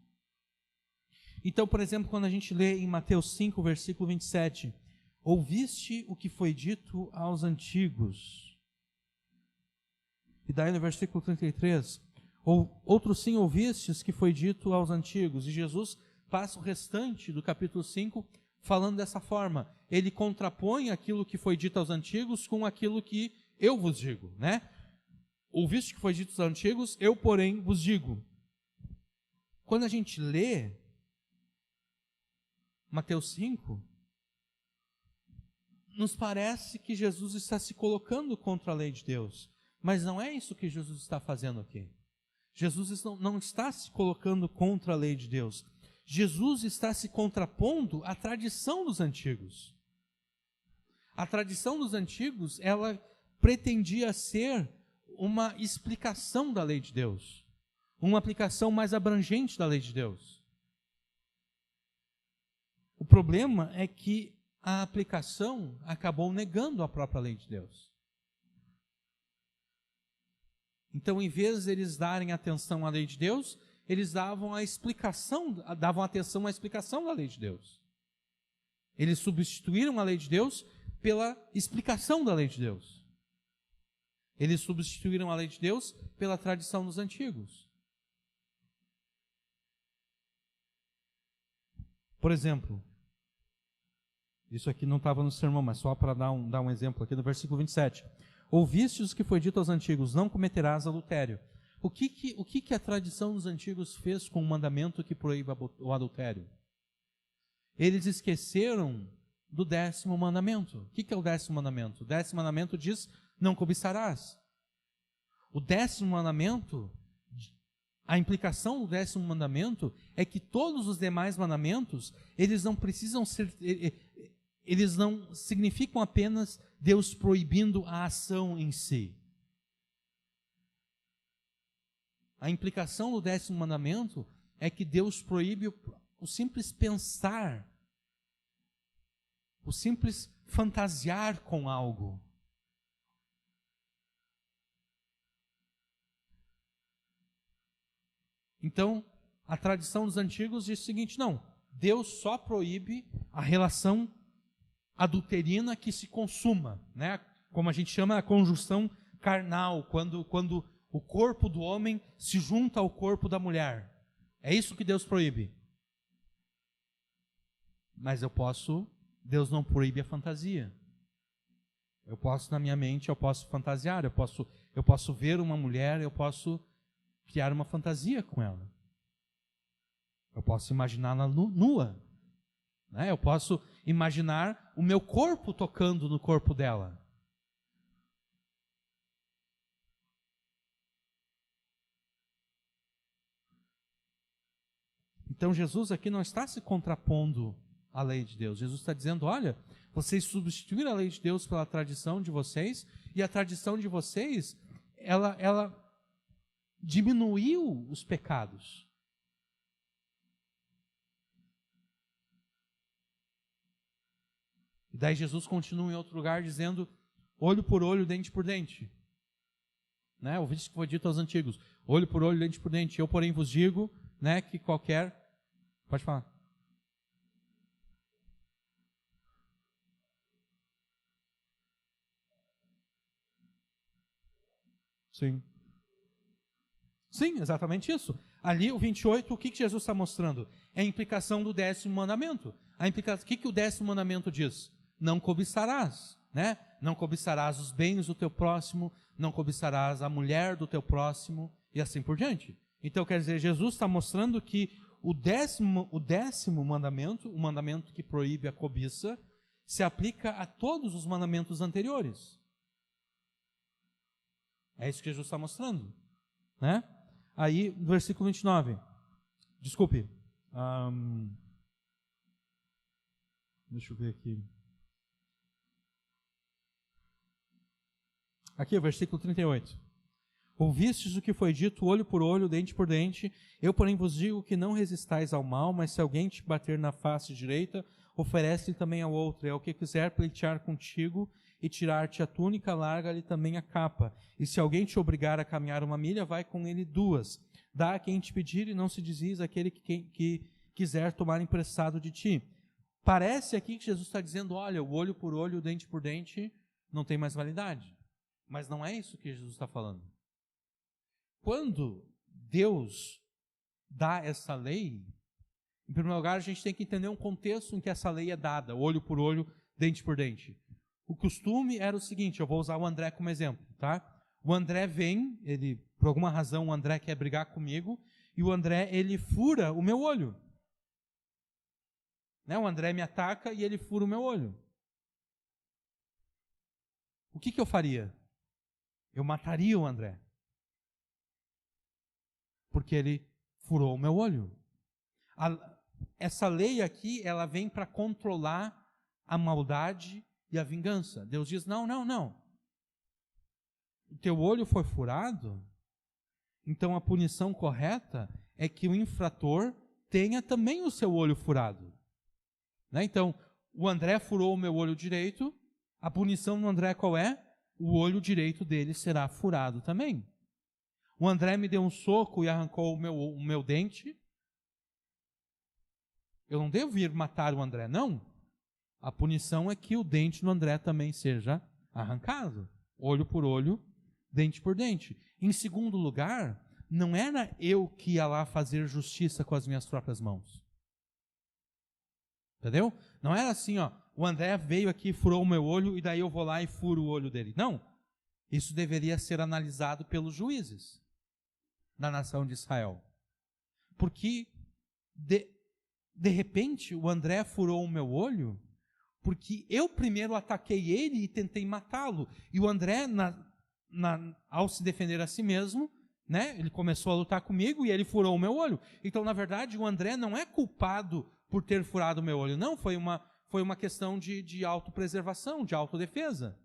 Então, por exemplo, quando a gente lê em Mateus 5, versículo 27, ouviste o que foi dito aos antigos. E daí no versículo 33, outro sim ouvistes que foi dito aos antigos. E Jesus passa o restante do capítulo 5 falando dessa forma. Ele contrapõe aquilo que foi dito aos antigos com aquilo que eu vos digo, né? Ouviste que foi dito aos antigos, eu, porém, vos digo. Quando a gente lê Mateus 5, nos parece que Jesus está se colocando contra a lei de Deus. Mas não é isso que Jesus está fazendo aqui. Jesus não está se colocando contra a lei de Deus. Jesus está se contrapondo à tradição dos antigos. A tradição dos antigos, ela pretendia ser uma explicação da lei de Deus, uma aplicação mais abrangente da lei de Deus. O problema é que a aplicação acabou negando a própria lei de Deus. Então, em vez de eles darem atenção à lei de Deus, eles davam atenção à explicação da lei de Deus. Eles substituíram a lei de Deus pela explicação da lei de Deus. Eles substituíram a lei de Deus pela tradição dos antigos. Por exemplo, isso aqui não estava no sermão, mas só para dar um exemplo aqui no versículo 27. Ouvistes o que foi dito aos antigos, não cometerás adultério. O que a tradição dos antigos fez com o mandamento que proíbe o adultério? Eles esqueceram do 10º mandamento. O que é o 10º mandamento? O 10º mandamento diz, não cobiçarás. O 10º mandamento, a implicação do 10º mandamento é que todos os demais mandamentos, eles não precisam ser, eles não significam apenas Deus proibindo a ação em si. A implicação do 10º mandamento é que Deus proíbe o simples pensar, o simples fantasiar com algo. Então, a tradição dos antigos diz o seguinte, não, Deus só proíbe a relação adulterina que se consuma, né? Como a gente chama a conjunção carnal, quando o corpo do homem se junta ao corpo da mulher. É isso que Deus proíbe. Mas Deus não proíbe a fantasia. Eu posso, na minha mente, eu posso fantasiar, eu posso ver uma mulher, eu posso criar uma fantasia com ela. Eu posso imaginá-la nua. Né? Eu posso imaginar o meu corpo tocando no corpo dela. Então Jesus aqui não está se contrapondo à lei de Deus. Jesus está dizendo, olha, vocês substituíram a lei de Deus pela tradição de vocês, e a tradição de vocês, ela diminuiu os pecados. E daí Jesus continua em outro lugar dizendo, olho por olho, dente por dente. Né? Ouviste que foi dito aos antigos, olho por olho, dente por dente. Eu, porém, vos digo, né, que qualquer... Pode falar. Sim. Sim, exatamente isso. Ali, o 28, o que Jesus está mostrando? É a implicação do 10º mandamento. O que o 10º mandamento diz? Não cobiçarás, né? Não cobiçarás os bens do teu próximo, não cobiçarás a mulher do teu próximo, e assim por diante. Então, quer dizer, Jesus está mostrando que o décimo mandamento, o mandamento que proíbe a cobiça, se aplica a todos os mandamentos anteriores. É isso que Jesus está mostrando, né? Aí, no versículo 29, desculpe, deixa eu ver aqui. Aqui, o versículo 38. Ouvistes o que foi dito, olho por olho, dente por dente. Eu, porém, vos digo que não resistais ao mal, mas se alguém te bater na face direita, oferece-lhe também a outra. E ao que quiser pleitear contigo e tirar-te a túnica, larga-lhe também a capa. E se alguém te obrigar a caminhar 1 milha, vai com ele 2. Dá a quem te pedir e não se desvie aquele que quiser tomar emprestado de ti. Parece aqui que Jesus está dizendo, olha, o olho por olho, o dente por dente, não tem mais validade. Mas não é isso que Jesus está falando. Quando Deus dá essa lei, em primeiro lugar, a gente tem que entender um contexto em que essa lei é dada, olho por olho, dente por dente. O costume era o seguinte, eu vou usar o André como exemplo, tá? O André vem, por alguma razão, o André quer brigar comigo, e o André, ele fura o meu olho. Né? O André me ataca e ele fura o meu olho. O que eu faria? Eu mataria o André. Porque ele furou o meu olho. Essa lei aqui, ela vem para controlar a maldade e a vingança. Deus diz, não. O teu olho foi furado, então a punição correta é que o infrator tenha também o seu olho furado. Né? Então, o André furou o meu olho direito, a punição do André qual é? O olho direito dele será furado também. O André me deu um soco e arrancou o meu dente. Eu não devo ir matar o André, não. A punição é que o dente do André também seja arrancado. Olho por olho, dente por dente. Em segundo lugar, não era eu que ia lá fazer justiça com as minhas próprias mãos. Entendeu? Não era assim, ó, o André veio aqui, furou o meu olho e daí eu vou lá e furo o olho dele. Não. Isso deveria ser analisado pelos juízes da nação de Israel. Porque, de repente, o André furou o meu olho, porque eu primeiro ataquei ele e tentei matá-lo. E o André, ao se defender a si mesmo, né, ele começou a lutar comigo e ele furou o meu olho. Então, na verdade, o André não é culpado por ter furado o meu olho. Não, foi uma questão de autopreservação, de autodefesa.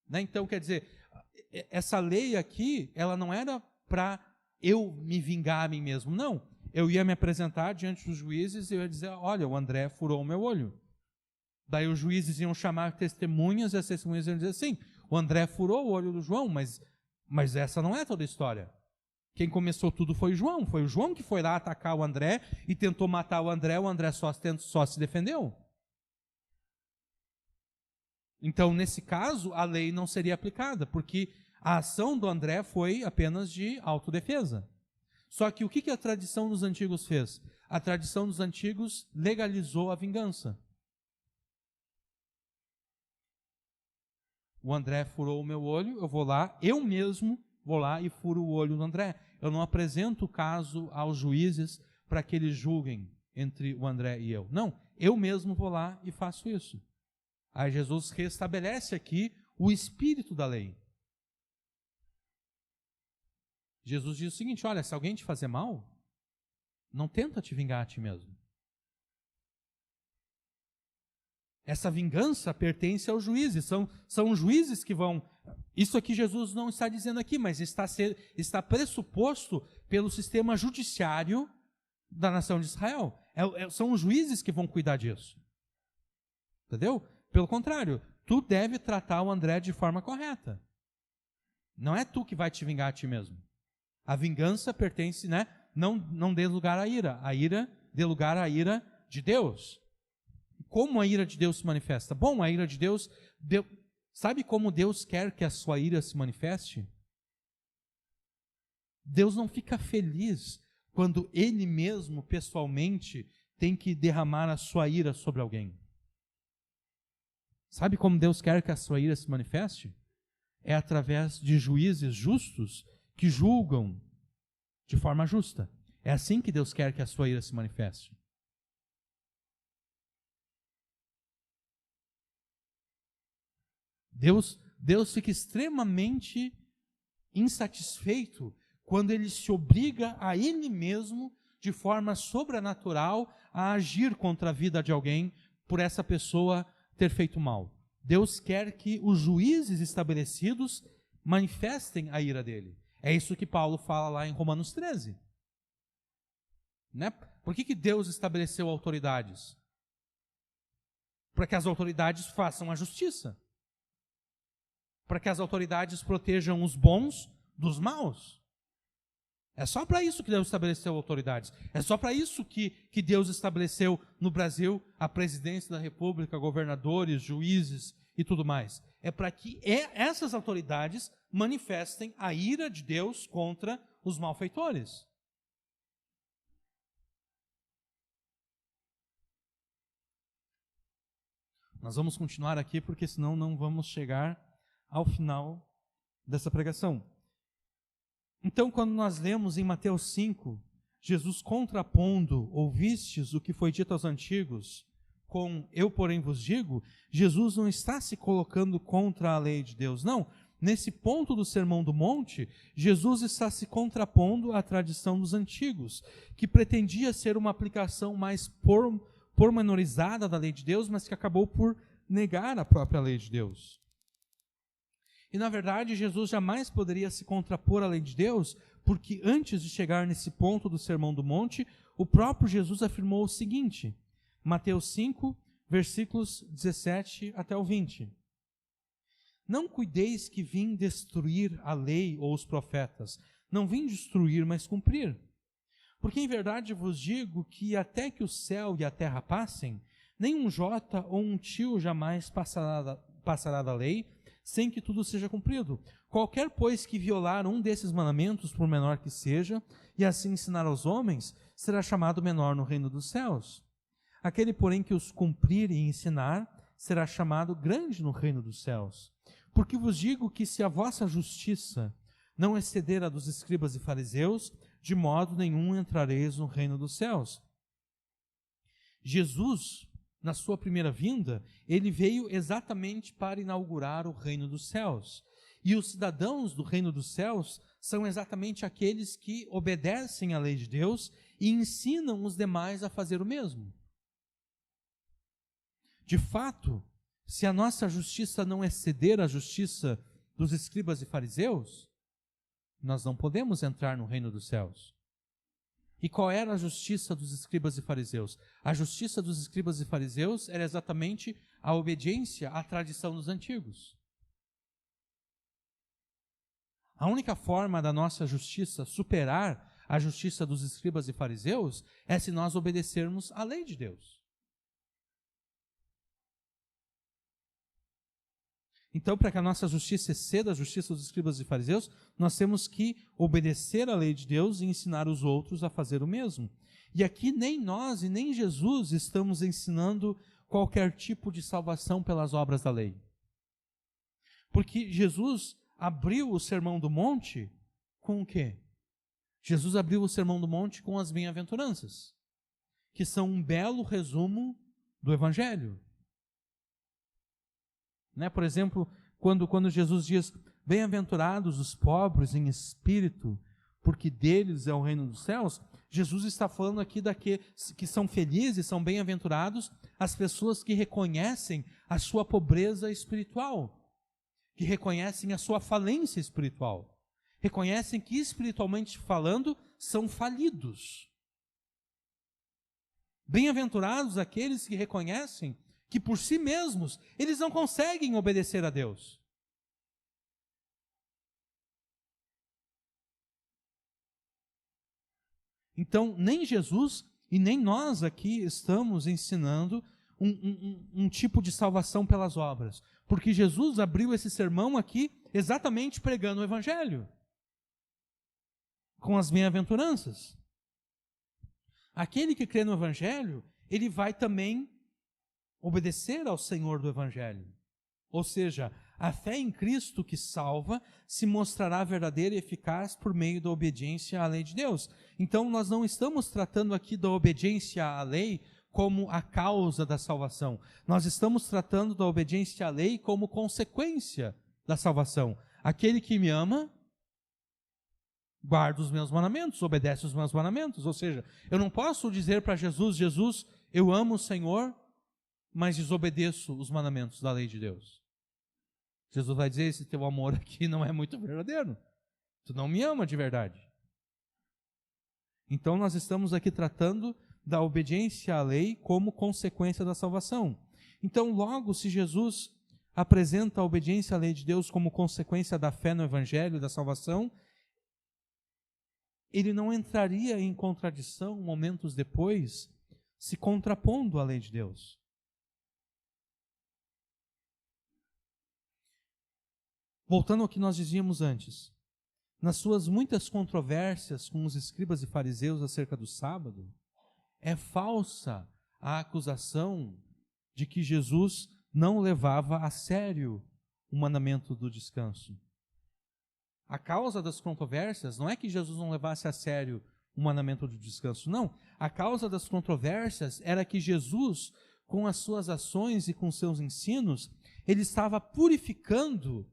Né? Então, quer dizer, essa lei aqui, ela não era para eu me vingar a mim mesmo, não. Eu ia me apresentar diante dos juízes e eu ia dizer, olha, o André furou o meu olho. Daí os juízes iam chamar testemunhas e as testemunhas iam dizer assim, o André furou o olho do João, mas essa não é toda a história. Quem começou tudo foi o João que foi lá atacar o André e tentou matar o André só se defendeu. Então, nesse caso, a lei não seria aplicada, porque a ação do André foi apenas de autodefesa. Só que o que a tradição dos antigos fez? A tradição dos antigos legalizou a vingança. O André furou o meu olho, eu mesmo vou lá e furo o olho do André. Eu não apresento o caso aos juízes para que eles julguem entre o André e eu. Não, eu mesmo vou lá e faço isso. Aí Jesus restabelece aqui o espírito da lei. Jesus diz o seguinte, olha, se alguém te fazer mal, não tenta te vingar a ti mesmo. Essa vingança pertence aos juízes, são os juízes que vão... Isso aqui Jesus não está dizendo aqui, mas está pressuposto pelo sistema judiciário da nação de Israel. São os juízes que vão cuidar disso. Entendeu? Pelo contrário, tu deve tratar o André de forma correta. Não é tu que vai te vingar a ti mesmo. A vingança pertence, né? Não dê lugar à ira. A ira dê lugar à ira de Deus. Como a ira de Deus se manifesta? Bom, a ira de Deus... Sabe como Deus quer que a sua ira se manifeste? Deus não fica feliz quando Ele mesmo, pessoalmente, tem que derramar a sua ira sobre alguém. Sabe como Deus quer que a sua ira se manifeste? É através de juízes justos que julgam de forma justa. É assim que Deus quer que a sua ira se manifeste. Deus fica extremamente insatisfeito quando Ele se obriga a Ele mesmo, de forma sobrenatural, a agir contra a vida de alguém por essa pessoa ter feito mal. Deus quer que os juízes estabelecidos manifestem a ira dele. É isso que Paulo fala lá em Romanos 13. Né? Por que Deus estabeleceu autoridades? Para que as autoridades façam a justiça. Para que as autoridades protejam os bons dos maus. É só para isso que Deus estabeleceu autoridades. É só para isso que Deus estabeleceu no Brasil a presidência da República, governadores, juízes e tudo mais. É para que essas autoridades manifestem a ira de Deus contra os malfeitores. Nós vamos continuar aqui porque senão não vamos chegar ao final dessa pregação. Então, quando nós lemos em Mateus 5, Jesus contrapondo, ouvistes o que foi dito aos antigos, com eu, porém, vos digo, Jesus não está se colocando contra a lei de Deus, não. Nesse ponto do Sermão do Monte, Jesus está se contrapondo à tradição dos antigos, que pretendia ser uma aplicação mais pormenorizada da lei de Deus, mas que acabou por negar a própria lei de Deus. E, na verdade, Jesus jamais poderia se contrapor à lei de Deus, porque antes de chegar nesse ponto do Sermão do Monte, o próprio Jesus afirmou o seguinte, Mateus 5, versículos 17 até o 20. Não cuideis que vim destruir a lei ou os profetas, não vim destruir, mas cumprir. Porque em verdade vos digo que até que o céu e a terra passem, nem um jota ou um tio jamais passará da lei, sem que tudo seja cumprido. Qualquer, pois, que violar um desses mandamentos, por menor que seja, e assim ensinar aos homens, será chamado menor no reino dos céus. Aquele, porém, que os cumprir e ensinar, será chamado grande no reino dos céus. Porque vos digo que se a vossa justiça não exceder a dos escribas e fariseus, de modo nenhum entrareis no reino dos céus. Jesus, na sua primeira vinda, ele veio exatamente para inaugurar o reino dos céus. E os cidadãos do reino dos céus são exatamente aqueles que obedecem à lei de Deus e ensinam os demais a fazer o mesmo. De fato, se a nossa justiça não exceder a justiça dos escribas e fariseus, nós não podemos entrar no reino dos céus. E qual era a justiça dos escribas e fariseus? A justiça dos escribas e fariseus era exatamente a obediência à tradição dos antigos. A única forma da nossa justiça superar a justiça dos escribas e fariseus é se nós obedecermos à lei de Deus. Então, para que a nossa justiça exceda a justiça dos escribas e fariseus, nós temos que obedecer à lei de Deus e ensinar os outros a fazer o mesmo. E aqui nem nós e nem Jesus estamos ensinando qualquer tipo de salvação pelas obras da lei. Porque Jesus abriu o Sermão do Monte com o quê? Jesus abriu o Sermão do Monte com as bem-aventuranças, que são um belo resumo do Evangelho. Né? Por exemplo, quando Jesus diz, bem-aventurados os pobres em espírito, porque deles é o reino dos céus, Jesus está falando aqui daqueles que são felizes, são bem-aventurados, as pessoas que reconhecem a sua pobreza espiritual, que reconhecem a sua falência espiritual, reconhecem que espiritualmente falando são falidos. Bem-aventurados aqueles que reconhecem que por si mesmos eles não conseguem obedecer a Deus. Então, nem Jesus e nem nós aqui estamos ensinando um tipo de salvação pelas obras, porque Jesus abriu esse sermão aqui exatamente pregando o Evangelho, com as bem-aventuranças. Aquele que crê no Evangelho, ele vai também obedecer ao Senhor do Evangelho. Ou seja, a fé em Cristo que salva se mostrará verdadeira e eficaz por meio da obediência à lei de Deus. Então, nós não estamos tratando aqui da obediência à lei como a causa da salvação. Nós estamos tratando da obediência à lei como consequência da salvação. Aquele que me ama, guarda os meus mandamentos, obedece os meus mandamentos. Ou seja, eu não posso dizer para Jesus, Jesus, eu amo o Senhor, mas desobedeço os mandamentos da lei de Deus. Jesus vai dizer, esse teu amor aqui não é muito verdadeiro. Tu não me ama de verdade. Então nós estamos aqui tratando da obediência à lei como consequência da salvação. Então logo, se Jesus apresenta a obediência à lei de Deus como consequência da fé no Evangelho, da salvação, ele não entraria em contradição momentos depois, se contrapondo à lei de Deus. Voltando ao que nós dizíamos antes, nas suas muitas controvérsias com os escribas e fariseus acerca do sábado, é falsa a acusação de que Jesus não levava a sério o mandamento do descanso. A causa das controvérsias não é que Jesus não levasse a sério o mandamento do descanso, não. A causa das controvérsias era que Jesus, com as suas ações e com seus ensinos, ele estava purificando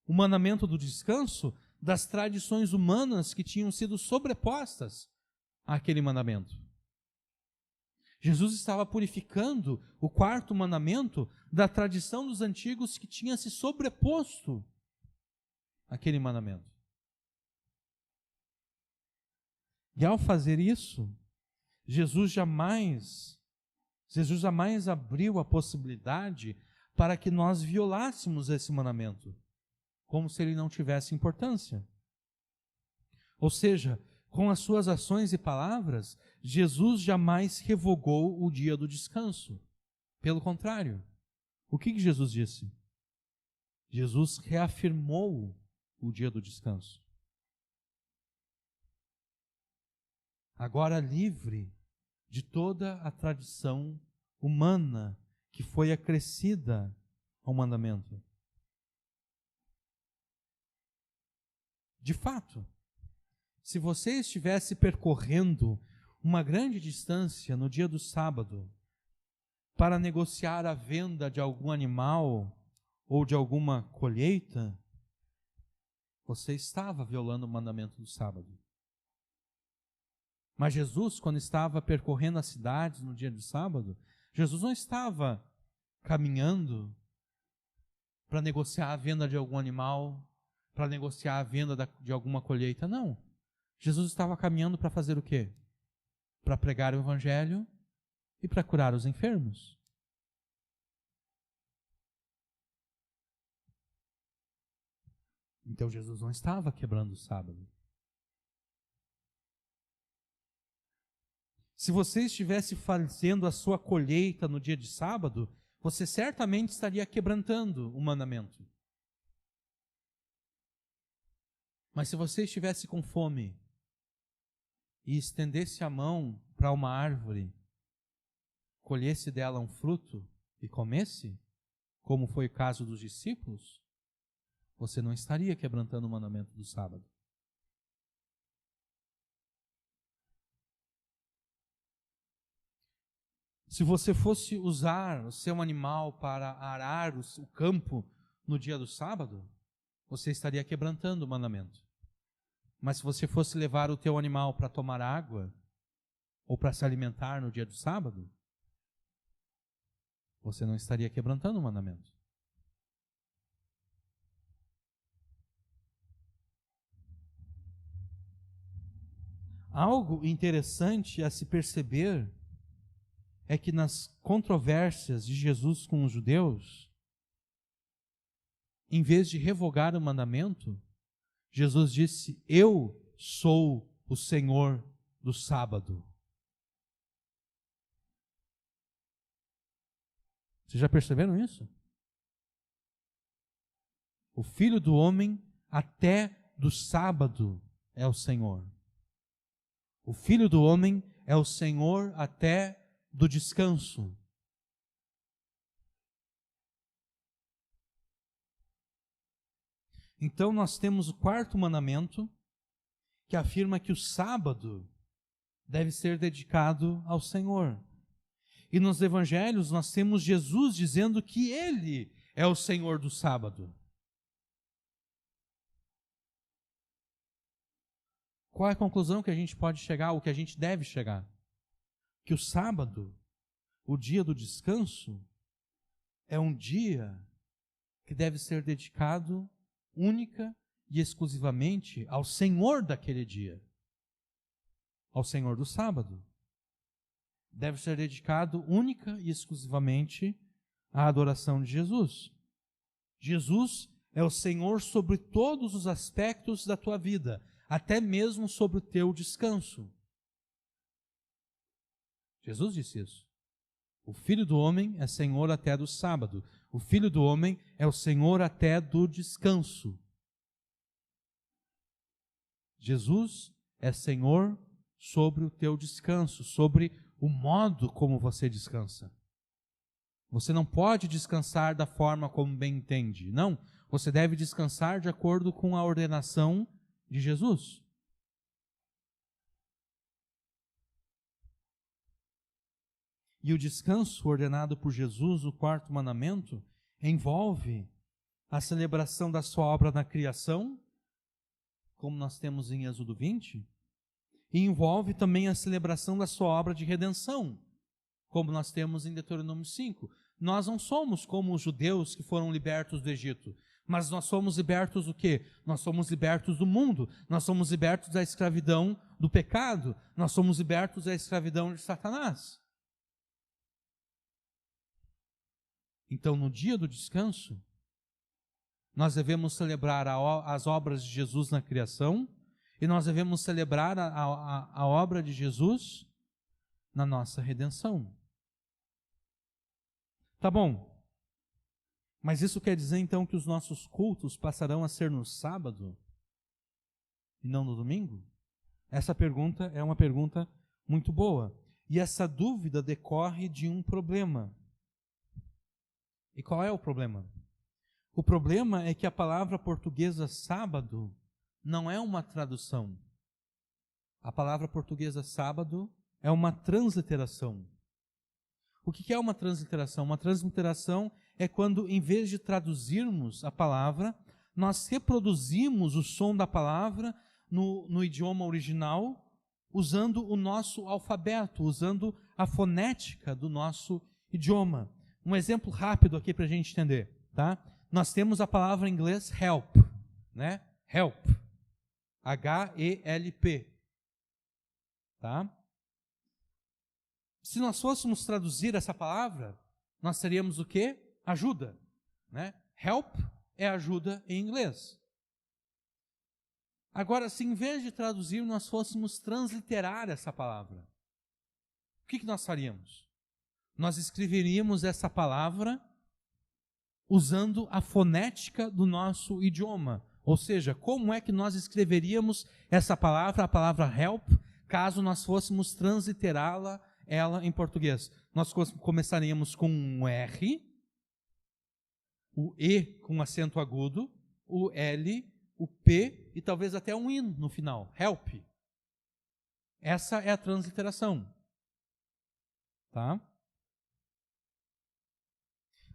o mandamento do descanso das tradições humanas que tinham sido sobrepostas àquele mandamento. Jesus estava purificando o quarto mandamento da tradição dos antigos que tinha se sobreposto àquele mandamento. E ao fazer isso, Jesus jamais abriu a possibilidade para que nós violássemos esse mandamento, como se ele não tivesse importância. Ou seja, com as suas ações e palavras, Jesus jamais revogou o dia do descanso. Pelo contrário, o que Jesus disse? Jesus reafirmou o dia do descanso. Agora livre de toda a tradição humana que foi acrescida ao mandamento. De fato, se você estivesse percorrendo uma grande distância no dia do sábado para negociar a venda de algum animal ou de alguma colheita, você estava violando o mandamento do sábado. Mas Jesus, quando estava percorrendo as cidades no dia do sábado, Jesus não estava caminhando para negociar a venda de algum animal, para negociar a venda de alguma colheita, não. Jesus estava caminhando para fazer o quê? Para pregar o Evangelho e para curar os enfermos. Então Jesus não estava quebrando o sábado. Se você estivesse fazendo a sua colheita no dia de sábado, você certamente estaria quebrantando o mandamento. Mas se você estivesse com fome e estendesse a mão para uma árvore, colhesse dela um fruto e comesse, como foi o caso dos discípulos, você não estaria quebrantando o mandamento do sábado. Se você fosse usar o seu animal para arar o campo no dia do sábado, você estaria quebrantando o mandamento. Mas se você fosse levar o teu animal para tomar água ou para se alimentar no dia do sábado, você não estaria quebrantando o mandamento. Algo interessante a se perceber é que nas controvérsias de Jesus com os judeus, em vez de revogar o mandamento, Jesus disse: eu sou o Senhor do sábado. Vocês já perceberam isso? O Filho do Homem até do sábado é o Senhor. O Filho do Homem é o Senhor até do descanso. Então nós temos o quarto mandamento, que afirma que o sábado deve ser dedicado ao Senhor. E nos evangelhos nós temos Jesus dizendo que Ele é o Senhor do sábado. Qual é a conclusão que a gente pode chegar, ou que a gente deve chegar? Que o sábado, o dia do descanso, é um dia que deve ser dedicado única e exclusivamente ao Senhor daquele dia, ao Senhor do sábado. Deve ser dedicado única e exclusivamente à adoração de Jesus. Jesus é o Senhor sobre todos os aspectos da tua vida, até mesmo sobre o teu descanso. Jesus disse isso. O Filho do Homem é Senhor até do sábado. O Filho do Homem é o Senhor até do descanso. Jesus é Senhor sobre o teu descanso, sobre o modo como você descansa. Você não pode descansar da forma como bem entende. Não, você deve descansar de acordo com a ordenação de Jesus. E o descanso ordenado por Jesus, o quarto mandamento, envolve a celebração da sua obra na criação, como nós temos em Êxodo 20, e envolve também a celebração da sua obra de redenção, como nós temos em Deuteronômio 5. Nós não somos como os judeus que foram libertos do Egito, mas nós somos libertos do quê? Nós somos libertos do mundo, nós somos libertos da escravidão do pecado, nós somos libertos da escravidão de Satanás. Então, no dia do descanso, nós devemos celebrar as obras de Jesus na criação e nós devemos celebrar a obra de Jesus na nossa redenção. Tá bom, mas isso quer dizer então que os nossos cultos passarão a ser no sábado e não no domingo? Essa pergunta é uma pergunta muito boa. E essa dúvida decorre de um problema. E qual é o problema? O problema é que a palavra portuguesa sábado não é uma tradução. A palavra portuguesa sábado é uma transliteração. O que é uma transliteração? Uma transliteração é quando, em vez de traduzirmos a palavra, nós reproduzimos o som da palavra no idioma original, usando o nosso alfabeto, usando a fonética do nosso idioma. Um exemplo rápido aqui para a gente entender, tá? Nós temos a palavra em inglês help, né? Help. H-E-L-P. Tá? Se nós fôssemos traduzir essa palavra, nós teríamos o quê? Ajuda, né? Help é ajuda em inglês. Agora, se em vez de traduzir, nós fôssemos transliterar essa palavra, o que nós faríamos? Nós escreveríamos essa palavra usando a fonética do nosso idioma. Ou seja, como é que nós escreveríamos essa palavra, a palavra help, caso nós fôssemos transliterá-la em português? Nós começaríamos com um R, o E com acento agudo, o L, o P e talvez até um I no final. Help. Essa é a transliteração. Tá?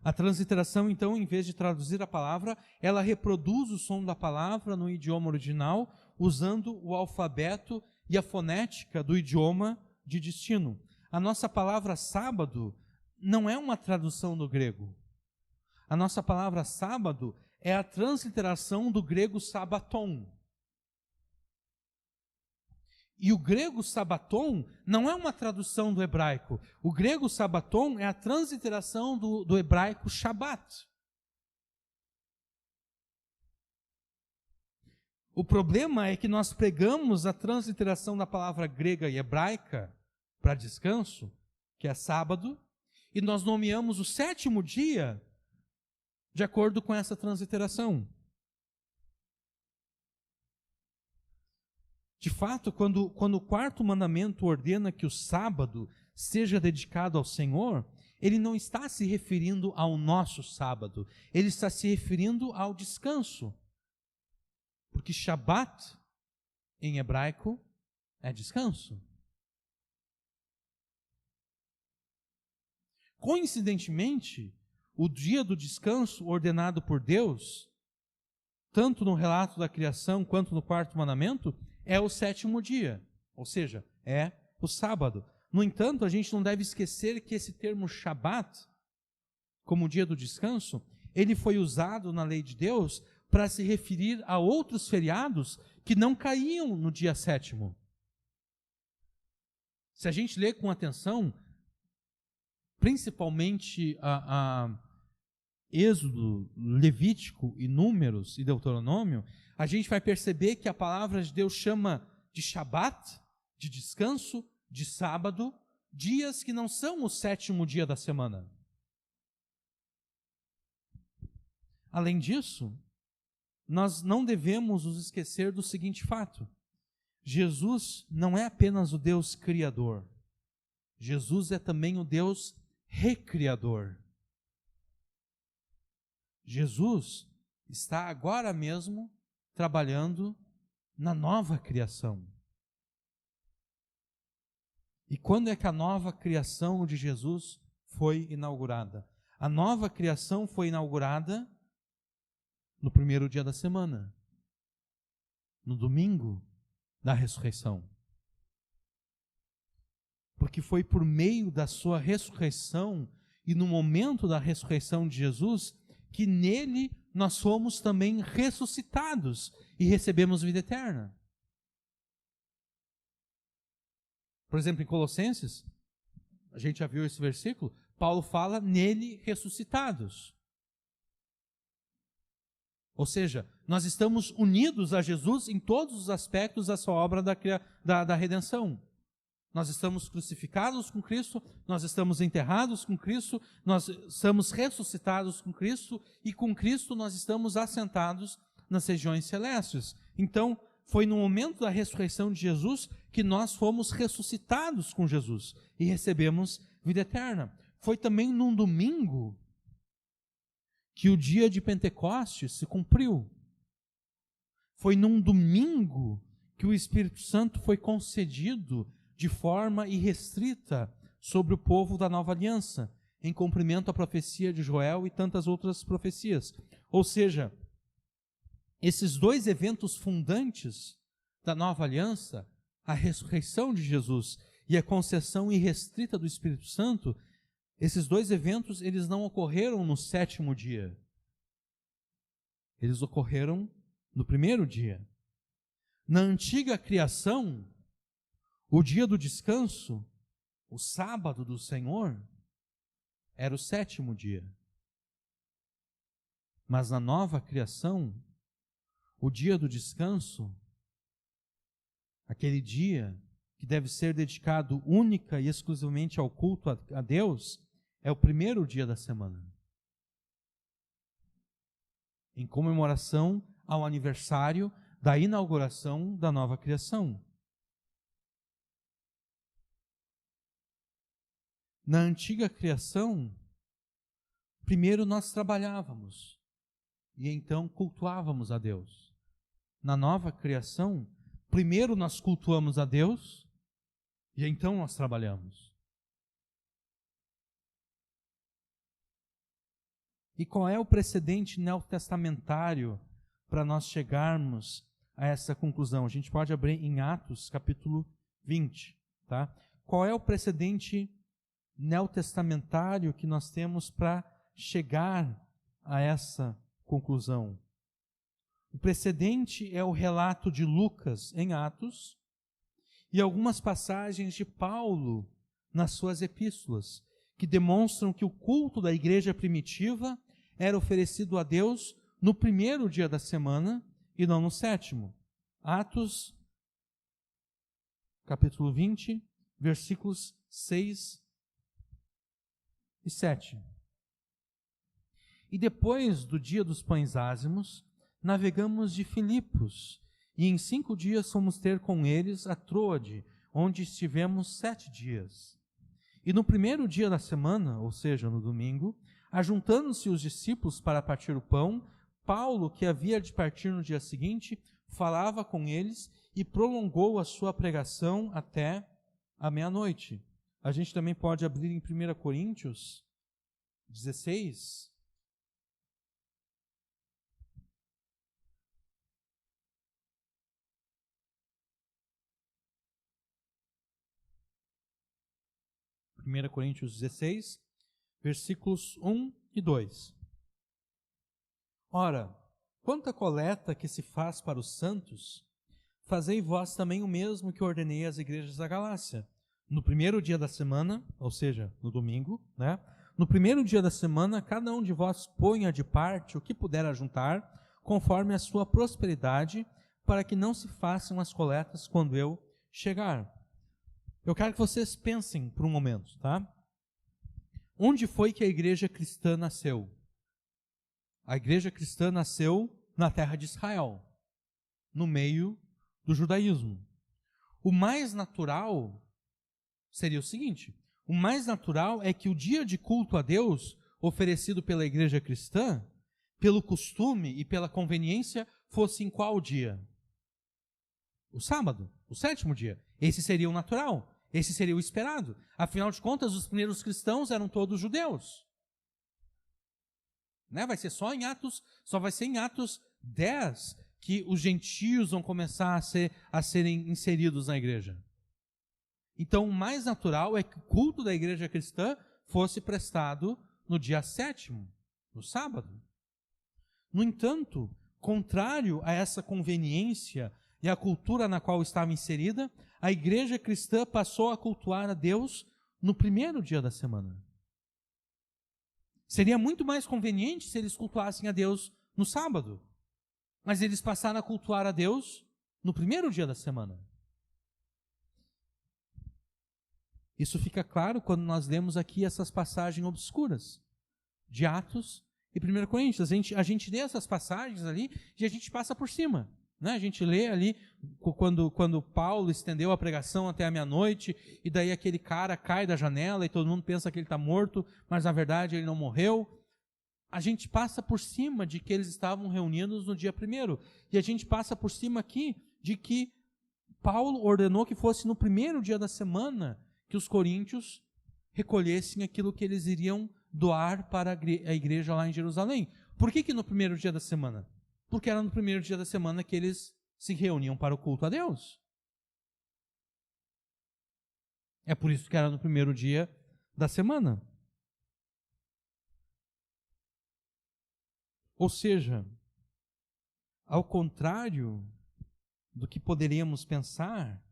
A transliteração, então, em vez de traduzir a palavra, ela reproduz o som da palavra no idioma original, usando o alfabeto e a fonética do idioma de destino. A nossa palavra sábado não é uma tradução do grego. A nossa palavra sábado é a transliteração do grego sabaton. E o grego sabaton não é uma tradução do hebraico. O grego sabaton é a transliteração do hebraico shabat. O problema é que nós pegamos a transliteração da palavra grega e hebraica para descanso, que é sábado, e nós nomeamos o sétimo dia de acordo com essa transliteração. De fato, quando o quarto mandamento ordena que o sábado seja dedicado ao Senhor, ele não está se referindo ao nosso sábado, ele está se referindo ao descanso. Porque Shabat, em hebraico, é descanso. Coincidentemente, o dia do descanso ordenado por Deus, tanto no relato da criação quanto no quarto mandamento, é o sétimo dia, ou seja, é o sábado. No entanto, a gente não deve esquecer que esse termo Shabat, como dia do descanso, ele foi usado na lei de Deus para se referir a outros feriados que não caíam no dia 7º. Se a gente ler com atenção, principalmente a Êxodo, Levítico e Números e Deuteronômio, a gente vai perceber que a palavra de Deus chama de Shabat, de descanso, de sábado, dias que não são o 7º dia da semana. Além disso, nós não devemos nos esquecer do seguinte fato: Jesus não é apenas o Deus criador, Jesus é também o Deus recriador. Jesus está agora mesmo trabalhando na nova criação. E quando é que a nova criação de Jesus foi inaugurada? A nova criação foi inaugurada no primeiro dia da semana, no domingo da ressurreição. Porque foi por meio da sua ressurreição e no momento da ressurreição de Jesus que nele nós fomos também ressuscitados e recebemos vida eterna. Por exemplo, em Colossenses, a gente já viu esse versículo, Paulo fala nele ressuscitados. Ou seja, nós estamos unidos a Jesus em todos os aspectos da sua obra da redenção. Nós estamos crucificados com Cristo, nós estamos enterrados com Cristo, nós estamos ressuscitados com Cristo e com Cristo nós estamos assentados nas regiões celestes. Então, foi no momento da ressurreição de Jesus que nós fomos ressuscitados com Jesus e recebemos vida eterna. Foi também num domingo que o dia de Pentecostes se cumpriu. Foi num domingo que o Espírito Santo foi concedido de forma irrestrita sobre o povo da nova aliança, em cumprimento à profecia de Joel e tantas outras profecias. Ou seja, esses dois eventos fundantes da nova aliança, a ressurreição de Jesus e a concessão irrestrita do Espírito Santo, esses dois eventos, eles não ocorreram no 7º dia. Eles ocorreram no primeiro dia. Na antiga criação, o dia do descanso, o sábado do Senhor, era o 7º dia. Mas na nova criação, o dia do descanso, aquele dia que deve ser dedicado única e exclusivamente ao culto a Deus, é o primeiro dia da semana. Em comemoração ao aniversário da inauguração da nova criação. Na antiga criação, primeiro nós trabalhávamos e então cultuávamos a Deus. Na nova criação, primeiro nós cultuamos a Deus e então nós trabalhamos. E qual é o precedente neotestamentário para nós chegarmos a essa conclusão? A gente pode abrir em Atos, capítulo 20, tá? Qual é o precedente neotestamentário que nós temos para chegar a essa conclusão? O precedente é o relato de Lucas em Atos e algumas passagens de Paulo nas suas epístolas, que demonstram que o culto da igreja primitiva era oferecido a Deus no primeiro dia da semana e não no 7º. Atos, capítulo 20, versículos 6 e 7. E depois do dia dos pães ázimos, navegamos de Filipos, e em 5 dias fomos ter com eles a Troade, onde estivemos 7 dias. E no primeiro dia da semana, ou seja, no domingo, ajuntando-se os discípulos para partir o pão, Paulo, que havia de partir no dia seguinte, falava com eles e prolongou a sua pregação até a meia-noite. A gente também pode abrir em 1 Coríntios 16. Primeira Coríntios 16, versículos 1 e 2. Ora, quanto à coleta que se faz para os santos, fazei vós também o mesmo que ordenei às igrejas da Galácia. No primeiro dia da semana, ou seja, no domingo, né? No primeiro dia da semana, cada um de vós ponha de parte o que puder ajuntar, conforme a sua prosperidade, para que não se façam as coletas quando eu chegar. Eu quero que vocês pensem por um momento, tá? Onde foi que a igreja cristã nasceu? A igreja cristã nasceu na terra de Israel, no meio do judaísmo. O mais natural seria o seguinte: o mais natural é que o dia de culto a Deus oferecido pela igreja cristã, pelo costume e pela conveniência, fosse em qual dia? O sábado, o sétimo dia. Esse seria o natural, esse seria o esperado. Afinal de contas, os primeiros cristãos eram todos judeus. Né? Vai ser só vai ser em Atos 10 que os gentios vão começar a serem inseridos na igreja. Então, o mais natural é que o culto da igreja cristã fosse prestado no dia sétimo, no sábado. No entanto, contrário a essa conveniência e a cultura na qual estava inserida, a igreja cristã passou a cultuar a Deus no primeiro dia da semana. Seria muito mais conveniente se eles cultuassem a Deus no sábado, mas eles passaram a cultuar a Deus no primeiro dia da semana. Isso fica claro quando nós lemos aqui essas passagens obscuras de Atos e 1 Coríntios. A gente lê essas passagens ali e a gente passa por cima. Né? A gente lê ali quando Paulo estendeu a pregação até a meia-noite e daí aquele cara cai da janela e todo mundo pensa que ele está morto, mas na verdade ele não morreu. A gente passa por cima de que eles estavam reunidos no dia primeiro. E a gente passa por cima aqui de que Paulo ordenou que fosse no primeiro dia da semana que os coríntios recolhessem aquilo que eles iriam doar para a igreja lá em Jerusalém. Por que no primeiro dia da semana? Porque era no primeiro dia da semana que eles se reuniam para o culto a Deus. É por isso que era no primeiro dia da semana. Ou seja, ao contrário do que poderíamos pensar,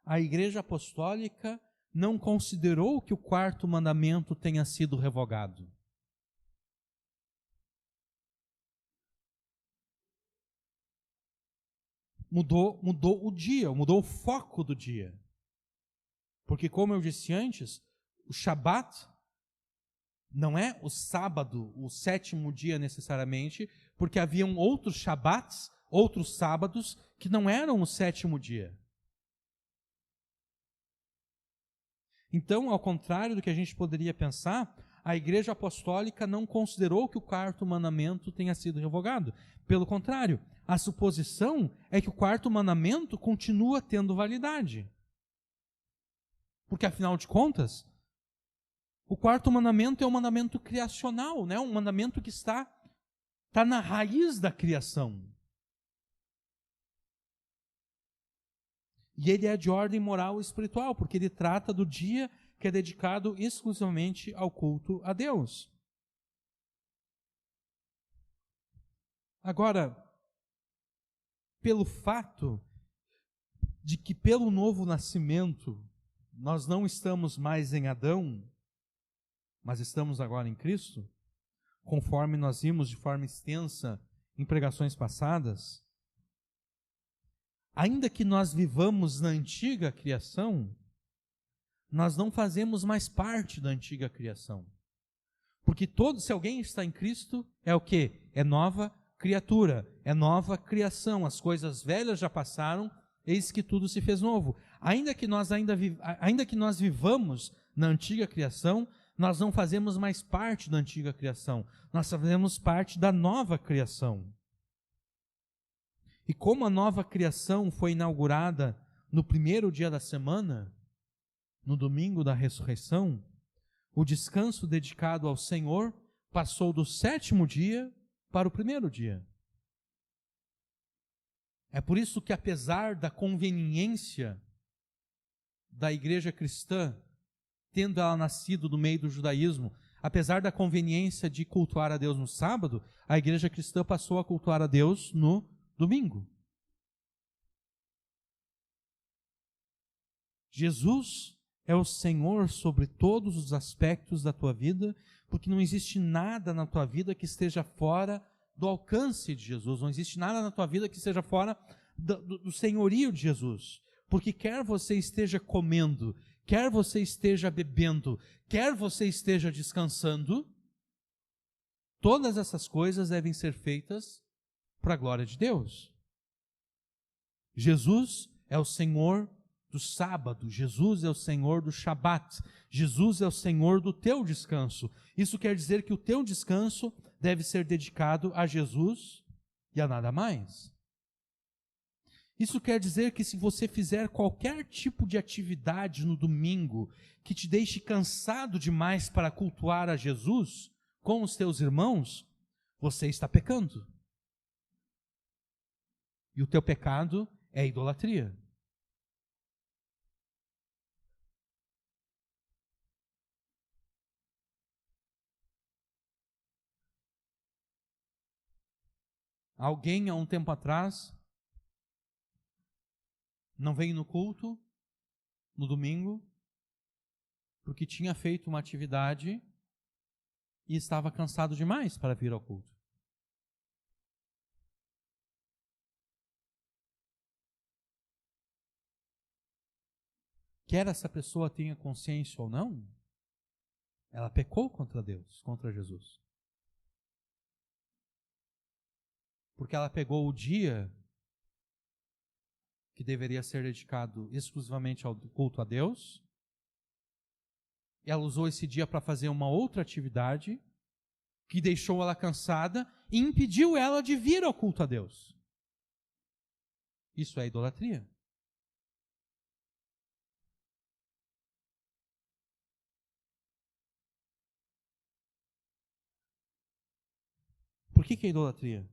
a Igreja Apostólica não considerou que o quarto mandamento tenha sido revogado. Mudou o dia, mudou o foco do dia. Porque, como eu disse antes, o Shabat não é o sábado, o sétimo dia necessariamente, porque haviam outros Shabats, outros sábados, que não eram o sétimo dia. Então, ao contrário do que a gente poderia pensar, a Igreja Apostólica não considerou que o quarto mandamento tenha sido revogado. Pelo contrário, a suposição é que o quarto mandamento continua tendo validade. Porque, afinal de contas, o quarto mandamento é um mandamento criacional, né? Um mandamento que está na raiz da criação. E ele é de ordem moral e espiritual, porque ele trata do dia que é dedicado exclusivamente ao culto a Deus. Agora, pelo fato de que pelo novo nascimento nós não estamos mais em Adão, mas estamos agora em Cristo, conforme nós vimos de forma extensa em pregações passadas, ainda que nós vivamos na antiga criação, nós não fazemos mais parte da antiga criação. Porque se alguém está em Cristo, é o quê? É nova criatura, é nova criação. As coisas velhas já passaram, eis que tudo se fez novo. Ainda que nós vivamos na antiga criação, nós não fazemos mais parte da antiga criação. Nós fazemos parte da nova criação. E como a nova criação foi inaugurada no primeiro dia da semana, no domingo da ressurreição, o descanso dedicado ao Senhor passou do sétimo dia para o primeiro dia. É por isso que, apesar da conveniência da igreja cristã, tendo ela nascido no meio do judaísmo, Apesar da conveniência de cultuar a Deus no sábado, a igreja cristã passou a cultuar a Deus no domingo. Jesus é o Senhor sobre todos os aspectos da tua vida, porque não existe nada na tua vida que esteja fora do alcance de Jesus, não existe nada na tua vida que esteja fora do senhorio de Jesus, porque quer você esteja comendo, quer você esteja bebendo, quer você esteja descansando, todas essas coisas devem ser feitas para a glória de Deus. Jesus é o Senhor do sábado, Jesus é o Senhor do Shabat, Jesus é o Senhor do teu descanso. Isso quer dizer que o teu descanso deve ser dedicado a Jesus e a nada mais. Isso quer dizer que se você fizer qualquer tipo de atividade no domingo que te deixe cansado demais para cultuar a Jesus com os teus irmãos, você está pecando. E o teu pecado é idolatria. Alguém, há um tempo atrás, não veio no culto, no domingo, porque tinha feito uma atividade e estava cansado demais para vir ao culto. Quer essa pessoa tenha consciência ou não, ela pecou contra Deus, contra Jesus. Porque ela pegou o dia que deveria ser dedicado exclusivamente ao culto a Deus, e ela usou esse dia para fazer uma outra atividade que deixou ela cansada e impediu ela de vir ao culto a Deus. Isso é idolatria. Por que é idolatria?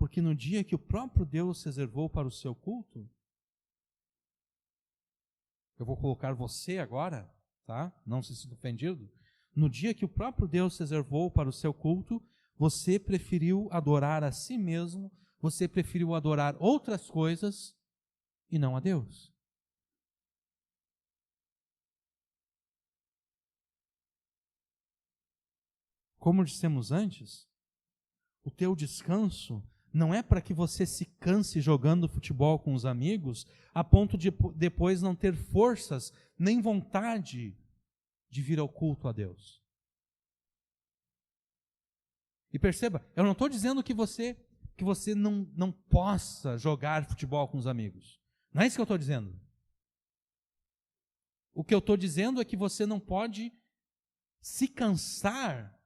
Porque no dia que o próprio Deus reservou para o seu culto, eu vou colocar você agora, tá? Não se sinta ofendido. No dia que o próprio Deus reservou para o seu culto, você preferiu adorar a si mesmo, você preferiu adorar outras coisas e não a Deus. Como dissemos antes, o teu descanso não é para que você se canse jogando futebol com os amigos, a ponto de depois não ter forças nem vontade de vir ao culto a Deus. E perceba, eu não estou dizendo que você não possa jogar futebol com os amigos. Não é isso que eu estou dizendo. O que eu estou dizendo é que você não pode se cansar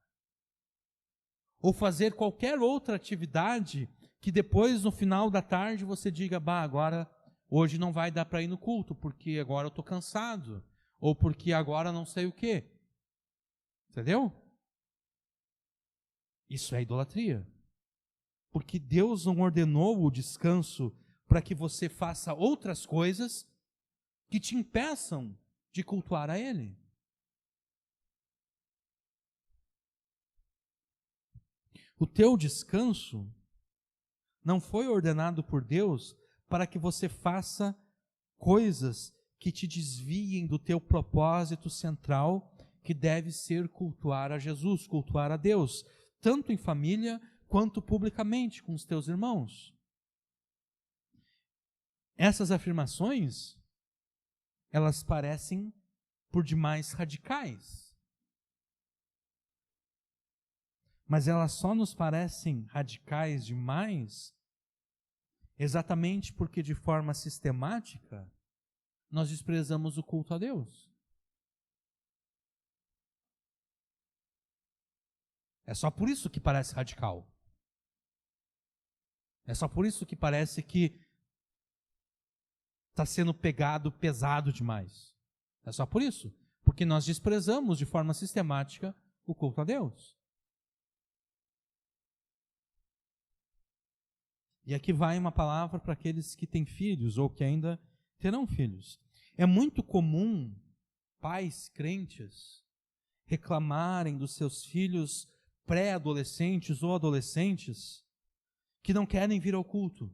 ou fazer qualquer outra atividade que depois, no final da tarde, você diga, agora, hoje não vai dar para ir no culto, porque agora eu estou cansado, ou porque agora não sei o quê. Entendeu? Isso é idolatria. Porque Deus não ordenou o descanso para que você faça outras coisas que te impeçam de cultuar a Ele. O teu descanso não foi ordenado por Deus para que você faça coisas que te desviem do teu propósito central, que deve ser cultuar a Jesus, cultuar a Deus, tanto em família quanto publicamente com os teus irmãos. Essas afirmações, elas parecem por demais radicais. Mas elas só nos parecem radicais demais exatamente porque, de forma sistemática, nós desprezamos o culto a Deus. É só por isso que parece radical. É só por isso que parece que está sendo pesado demais. É só por isso. Porque nós desprezamos de forma sistemática o culto a Deus. E aqui vai uma palavra para aqueles que têm filhos ou que ainda terão filhos. É muito comum pais crentes reclamarem dos seus filhos pré-adolescentes ou adolescentes que não querem vir ao culto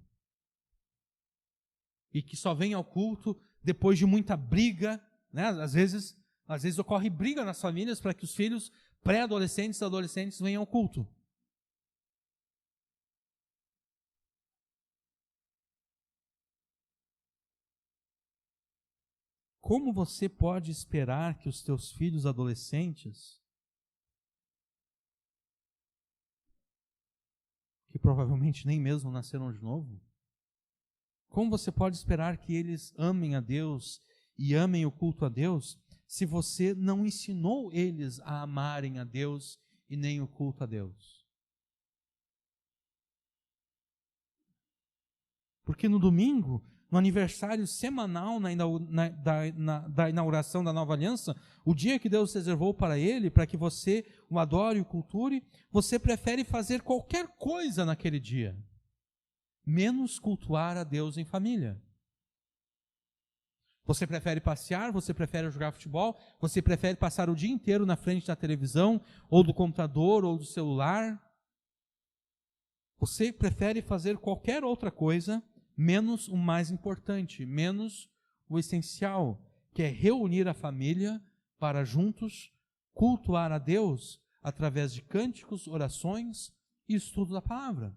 e que só vêm ao culto depois de muita briga, né? Às vezes ocorre briga nas famílias para que os filhos pré-adolescentes e adolescentes venham ao culto. Como você pode esperar que os teus filhos adolescentes, que provavelmente nem mesmo nasceram de novo, como você pode esperar que eles amem a Deus e amem o culto a Deus, se você não ensinou eles a amarem a Deus e nem o culto a Deus? Porque no domingo, no aniversário semanal da inauguração da nova aliança, o dia que Deus reservou para ele, para que você o adore e o culture, você prefere fazer qualquer coisa naquele dia, menos cultuar a Deus em família. Você prefere passear, você prefere jogar futebol, você prefere passar o dia inteiro na frente da televisão, ou do computador, ou do celular. Você prefere fazer qualquer outra coisa, menos o mais importante, menos o essencial, que é reunir a família para juntos cultuar a Deus através de cânticos, orações e estudo da palavra.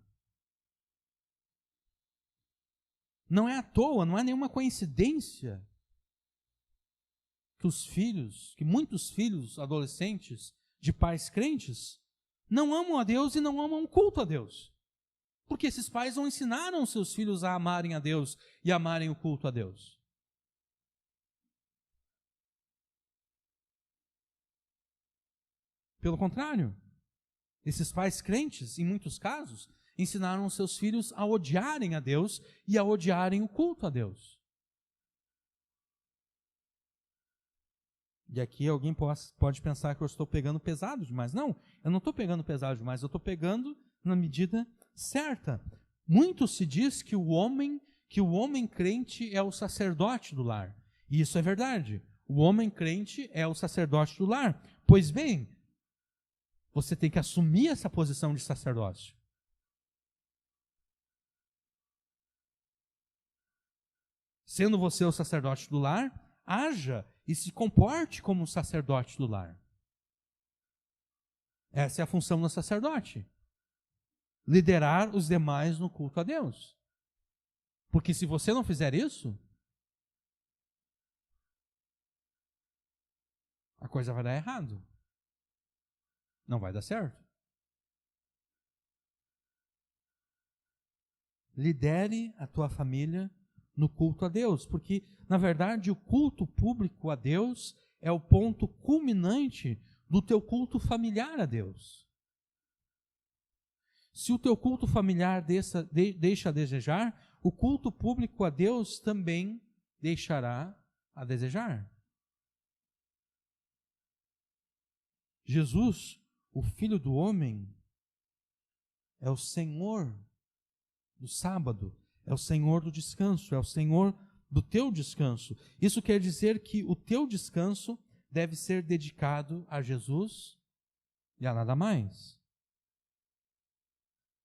Não é à toa, não é nenhuma coincidência que muitos filhos adolescentes de pais crentes não amam a Deus e não amam o culto a Deus. Porque esses pais não ensinaram seus filhos a amarem a Deus e amarem o culto a Deus. Pelo contrário, esses pais crentes, em muitos casos, ensinaram seus filhos a odiarem a Deus e a odiarem o culto a Deus. E aqui alguém pode pensar que eu estou pegando pesado demais. Não, eu não estou pegando pesado demais, eu estou pegando na medida certa. Muito se diz que o homem crente é o sacerdote do lar. E isso é verdade. O homem crente é o sacerdote do lar. Pois bem, você tem que assumir essa posição de sacerdócio. Sendo você o sacerdote do lar, haja e se comporte como um sacerdote do lar. Essa é a função do sacerdote. Liderar os demais no culto a Deus. Porque se você não fizer isso, a coisa vai dar errado. Não vai dar certo. Lidere a tua família no culto a Deus, porque, na verdade, o culto público a Deus é o ponto culminante do teu culto familiar a Deus. Se o teu culto familiar deixa a desejar, o culto público a Deus também deixará a desejar. Jesus, o Filho do Homem, é o Senhor do sábado, é o Senhor do descanso, é o Senhor do teu descanso. Isso quer dizer que o teu descanso deve ser dedicado a Jesus e a nada mais.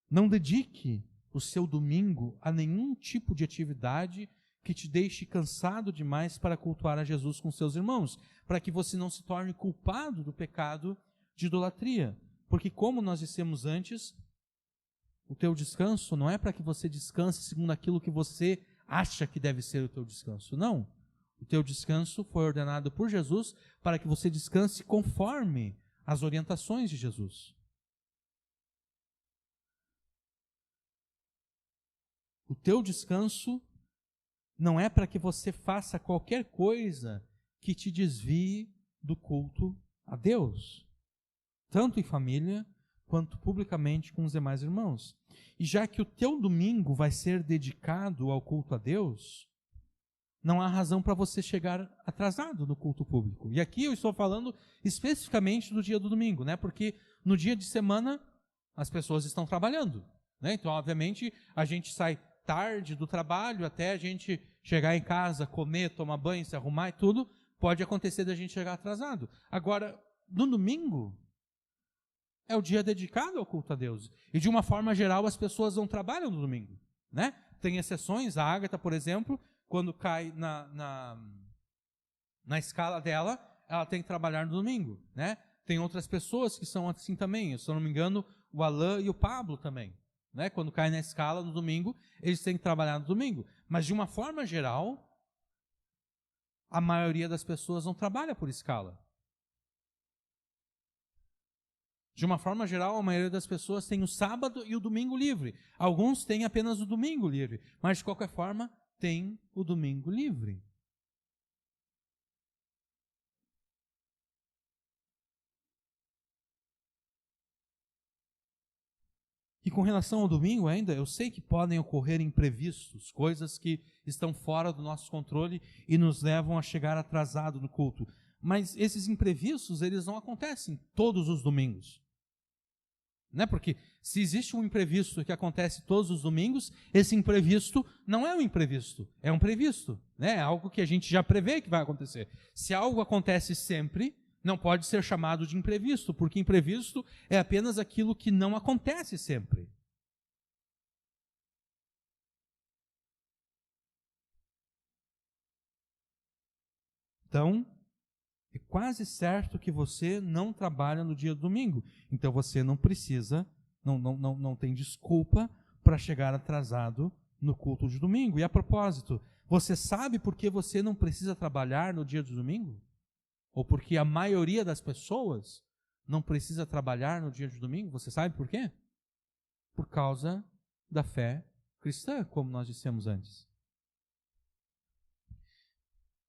Não dedique o seu domingo a nenhum tipo de atividade que te deixe cansado demais para cultuar a Jesus com seus irmãos, para que você não se torne culpado do pecado de idolatria. Porque, como nós dissemos antes, o teu descanso não é para que você descanse segundo aquilo que você acha que deve ser o teu descanso. Não. O teu descanso foi ordenado por Jesus para que você descanse conforme as orientações de Jesus. O teu descanso não é para que você faça qualquer coisa que te desvie do culto a Deus, tanto em família quanto publicamente com os demais irmãos. E já que o teu domingo vai ser dedicado ao culto a Deus, não há razão para você chegar atrasado no culto público. E aqui eu estou falando especificamente do dia do domingo, né? Porque no dia de semana as pessoas estão trabalhando, né? Então, obviamente, a gente sai tarde do trabalho até a gente chegar em casa, comer, tomar banho, se arrumar e tudo, pode acontecer da gente chegar atrasado. Agora, no domingo é o dia dedicado ao culto a Deus. E de uma forma geral as pessoas não trabalham no domingo, né? Tem exceções, a Ágata, por exemplo, quando cai na escala dela, ela tem que trabalhar no domingo, né? Tem outras pessoas que são assim também, se eu não me engano, o Alain e o Pablo também, né? Quando cai na escala no domingo, eles têm que trabalhar no domingo. Mas de uma forma geral, a maioria das pessoas não trabalha por escala. De uma forma geral, a maioria das pessoas tem o sábado e o domingo livre. Alguns têm apenas o domingo livre, mas de qualquer forma, tem o domingo livre. E com relação ao domingo ainda, eu sei que podem ocorrer imprevistos, coisas que estão fora do nosso controle e nos levam a chegar atrasado no culto. Mas esses imprevistos, eles não acontecem todos os domingos. Né? Porque se existe um imprevisto que acontece todos os domingos, esse imprevisto não é um imprevisto, é um previsto. Né? É algo que a gente já prevê que vai acontecer. Se algo acontece sempre, não pode ser chamado de imprevisto, porque imprevisto é apenas aquilo que não acontece sempre. Então, é quase certo que você não trabalha no dia do domingo. Então você não precisa, não tem desculpa para chegar atrasado no culto de domingo. E a propósito, você sabe por que você não precisa trabalhar no dia do domingo? Ou porque a maioria das pessoas não precisa trabalhar no dia de domingo? Você sabe por quê? Por causa da fé cristã, como nós dissemos antes.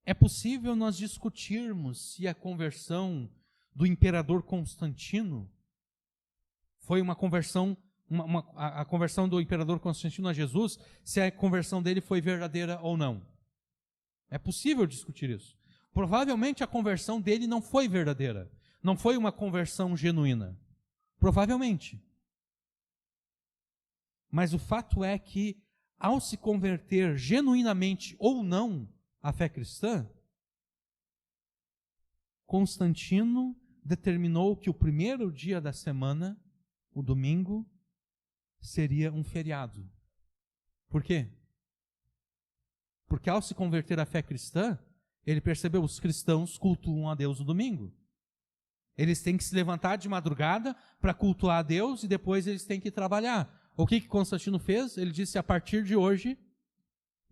É possível nós discutirmos se a conversão do imperador Constantino foi uma conversão, a conversão do imperador Constantino a Jesus, se a conversão dele foi verdadeira ou não. É possível discutir isso. Provavelmente a conversão dele não foi verdadeira, não foi uma conversão genuína. Provavelmente. Mas o fato é que, ao se converter genuinamente ou não à fé cristã, Constantino determinou que o primeiro dia da semana, o domingo, seria um feriado. Por quê? Porque ao se converter à fé cristã, ele percebeu que os cristãos cultuam a Deus no domingo. Eles têm que se levantar de madrugada para cultuar a Deus e depois eles têm que trabalhar. O que Constantino fez? Ele disse, a partir de hoje,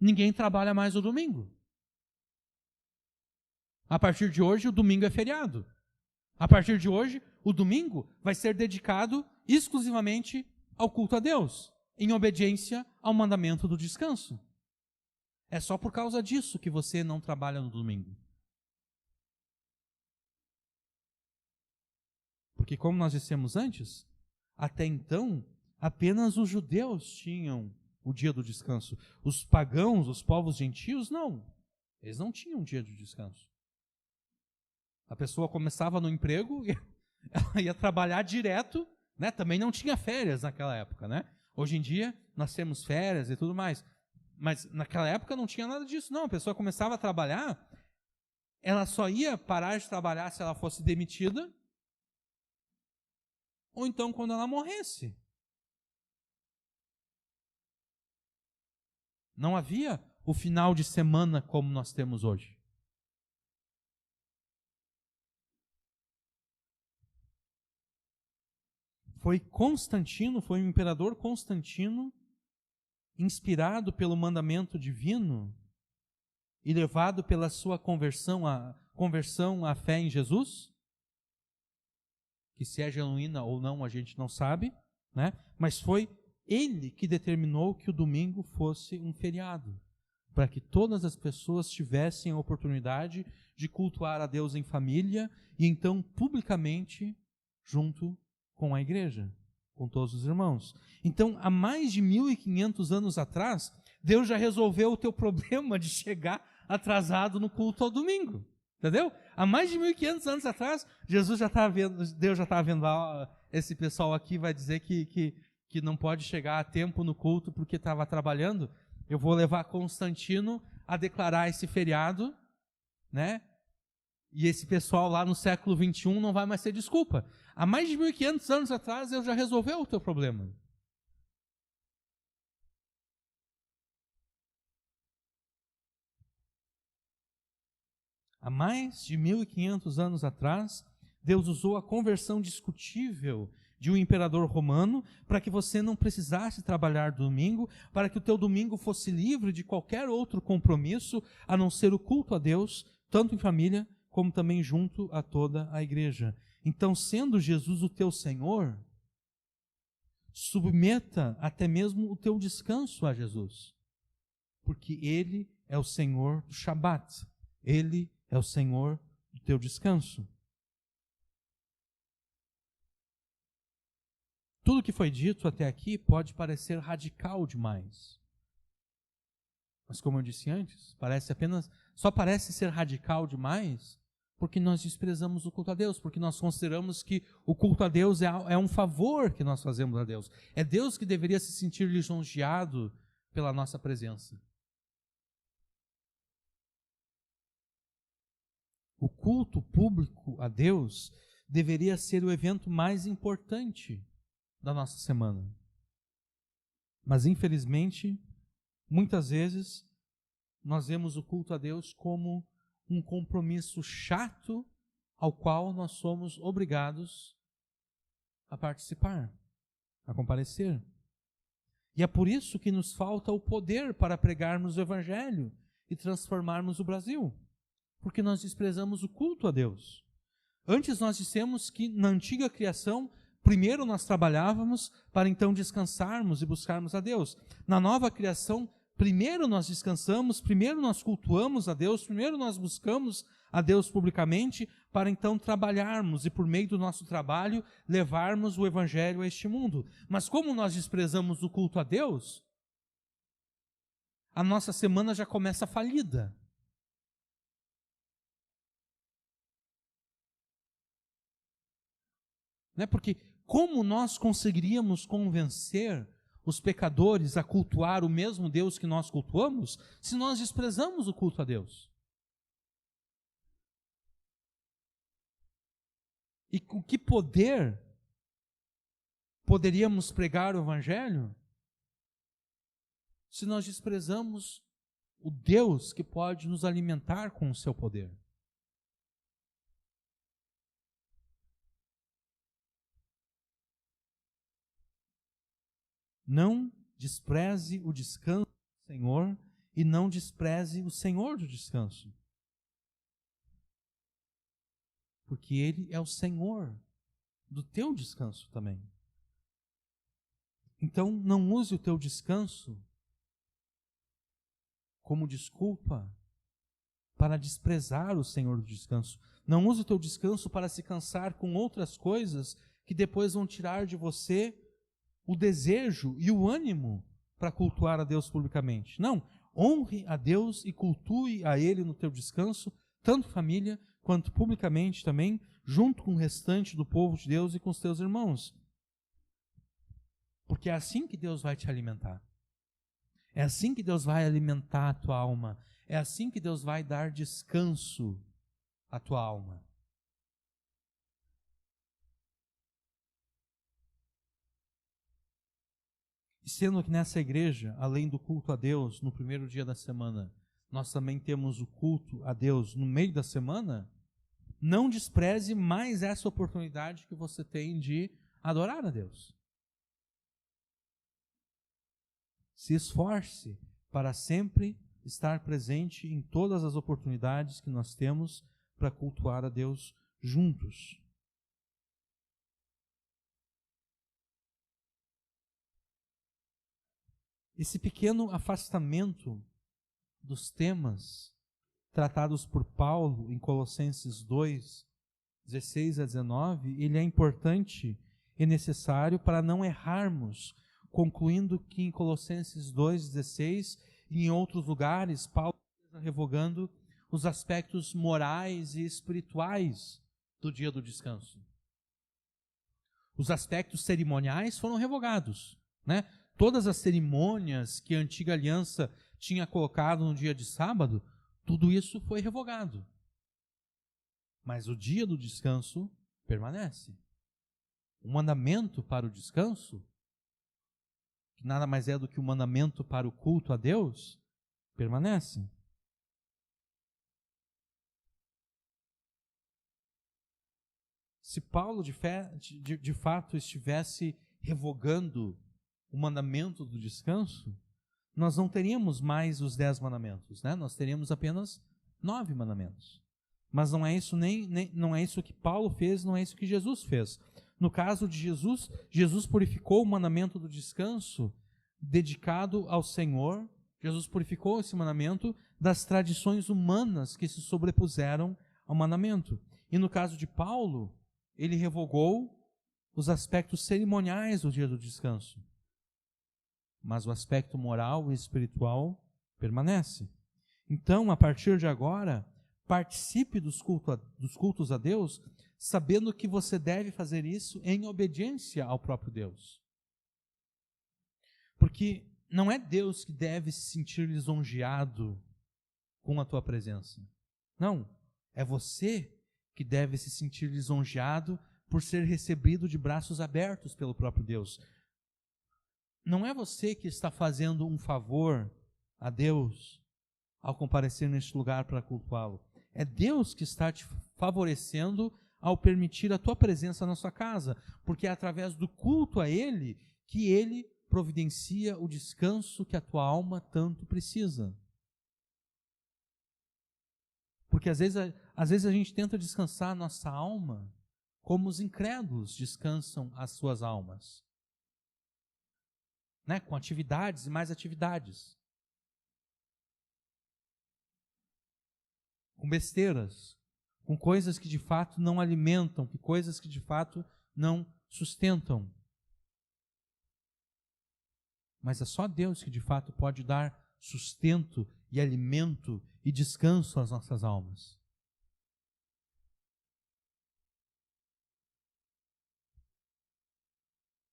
ninguém trabalha mais no domingo. A partir de hoje, o domingo é feriado. A partir de hoje, o domingo vai ser dedicado exclusivamente ao culto a Deus, em obediência ao mandamento do descanso. É só por causa disso que você não trabalha no domingo. Porque, como nós dissemos antes, até então, apenas os judeus tinham o dia do descanso. Os pagãos, os povos gentios, não. Eles não tinham um dia de descanso. A pessoa começava no emprego e ela ia trabalhar direto, né? Também não tinha férias naquela época, né? Hoje em dia, nós temos férias e tudo mais. Mas naquela época não tinha nada disso, não. A pessoa começava a trabalhar, ela só ia parar de trabalhar se ela fosse demitida, ou então quando ela morresse. Não havia o final de semana como nós temos hoje. Foi o imperador Constantino, inspirado pelo mandamento divino e levado pela sua conversão à fé em Jesus, que se é genuína ou não a gente não sabe, né? Mas foi ele que determinou que o domingo fosse um feriado, para que todas as pessoas tivessem a oportunidade de cultuar a Deus em família e então publicamente junto com a igreja, com todos os irmãos. Então, há mais de 1.500 anos atrás, Deus já resolveu o teu problema de chegar atrasado no culto ao domingo. Entendeu? Há mais de 1.500 anos atrás, Deus já estava vendo, esse pessoal aqui vai dizer que não pode chegar a tempo no culto porque estava trabalhando. Eu vou levar Constantino a declarar esse feriado, né? E esse pessoal lá no século XXI não vai mais ter desculpa. Há mais de 1.500 anos atrás, Deus já resolveu o teu problema. Há mais de 1.500 anos atrás, Deus usou a conversão discutível de um imperador romano para que você não precisasse trabalhar domingo, para que o teu domingo fosse livre de qualquer outro compromisso, a não ser o culto a Deus, tanto em família, como também junto a toda a igreja. Então, sendo Jesus o teu Senhor, submeta até mesmo o teu descanso a Jesus, porque Ele é o Senhor do Shabat, Ele é o Senhor do teu descanso. Tudo que foi dito até aqui pode parecer radical demais. Mas como eu disse antes, só parece ser radical demais porque nós desprezamos o culto a Deus, porque nós consideramos que o culto a Deus é um favor que nós fazemos a Deus. É Deus que deveria se sentir lisonjeado pela nossa presença. O culto público a Deus deveria ser o evento mais importante da nossa semana. Mas, infelizmente, muitas vezes, nós vemos o culto a Deus como um compromisso chato ao qual nós somos obrigados a participar, a comparecer. E é por isso que nos falta o poder para pregarmos o Evangelho e transformarmos o Brasil. Porque nós desprezamos o culto a Deus. Antes nós dissemos que na antiga criação, primeiro nós trabalhávamos para então descansarmos e buscarmos a Deus. Na nova criação, primeiro nós descansamos, primeiro nós cultuamos a Deus, primeiro nós buscamos a Deus publicamente para então trabalharmos e por meio do nosso trabalho levarmos o Evangelho a este mundo. Mas como nós desprezamos o culto a Deus, a nossa semana já começa falida. Porque como nós conseguiríamos convencer os pecadores a cultuar o mesmo Deus que nós cultuamos, se nós desprezamos o culto a Deus? E com que poder poderíamos pregar o Evangelho se nós desprezamos o Deus que pode nos alimentar com o seu poder? Não despreze o descanso do Senhor e não despreze o Senhor do descanso. Porque Ele é o Senhor do teu descanso também. Então, não use o teu descanso como desculpa para desprezar o Senhor do descanso. Não use o teu descanso para se cansar com outras coisas que depois vão tirar de você o desejo e o ânimo para cultuar a Deus publicamente. Não, honre a Deus e cultue a Ele no teu descanso, tanto família quanto publicamente também, junto com o restante do povo de Deus e com os teus irmãos. Porque é assim que Deus vai te alimentar. É assim que Deus vai alimentar a tua alma. É assim que Deus vai dar descanso à tua alma. E sendo que nessa igreja, além do culto a Deus no primeiro dia da semana, nós também temos o culto a Deus no meio da semana, não despreze mais essa oportunidade que você tem de adorar a Deus. Se esforce para sempre estar presente em todas as oportunidades que nós temos para cultuar a Deus juntos. Esse pequeno afastamento dos temas tratados por Paulo em Colossenses 2, 16 a 19, ele é importante e necessário para não errarmos, concluindo que em Colossenses 2, 16 e em outros lugares, Paulo está revogando os aspectos morais e espirituais do dia do descanso. Os aspectos cerimoniais foram revogados, né? Todas as cerimônias que a antiga aliança tinha colocado no dia de sábado, tudo isso foi revogado. Mas o dia do descanso permanece. O mandamento para o descanso, que nada mais é do que o mandamento para o culto a Deus, permanece. Se Paulo de fato estivesse revogando o mandamento do descanso, nós não teríamos mais os 10 mandamentos, né? Nós teríamos apenas 9 mandamentos. Mas não é isso não é isso que Paulo fez, não é isso que Jesus fez. No caso de Jesus, Jesus purificou o mandamento do descanso dedicado ao Senhor. Jesus purificou esse mandamento das tradições humanas que se sobrepuseram ao mandamento. E no caso de Paulo, ele revogou os aspectos cerimoniais do dia do descanso. Mas o aspecto moral e espiritual permanece. Então, a partir de agora, participe dos cultos a Deus, sabendo que você deve fazer isso em obediência ao próprio Deus. Porque não é Deus que deve se sentir lisonjeado com a tua presença. Não, é você que deve se sentir lisonjeado por ser recebido de braços abertos pelo próprio Deus. Não é você que está fazendo um favor a Deus ao comparecer neste lugar para cultuá-lo. É Deus que está te favorecendo ao permitir a tua presença na sua casa, porque é através do culto a Ele que Ele providencia o descanso que a tua alma tanto precisa. Porque às vezes a gente tenta descansar a nossa alma como os incrédulos descansam as suas almas. Né? Com atividades e mais atividades. Com besteiras. Com coisas que de fato não alimentam, com coisas que de fato não sustentam. Mas é só Deus que de fato pode dar sustento e alimento e descanso às nossas almas.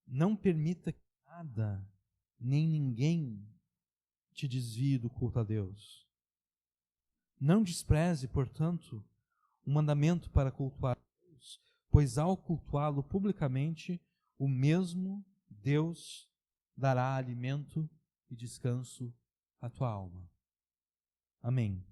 Não permita que nada, nem ninguém te desvie do culto a Deus. Não despreze, portanto, o mandamento para cultuar a Deus, pois ao cultuá-lo publicamente, o mesmo Deus dará alimento e descanso à tua alma. Amém.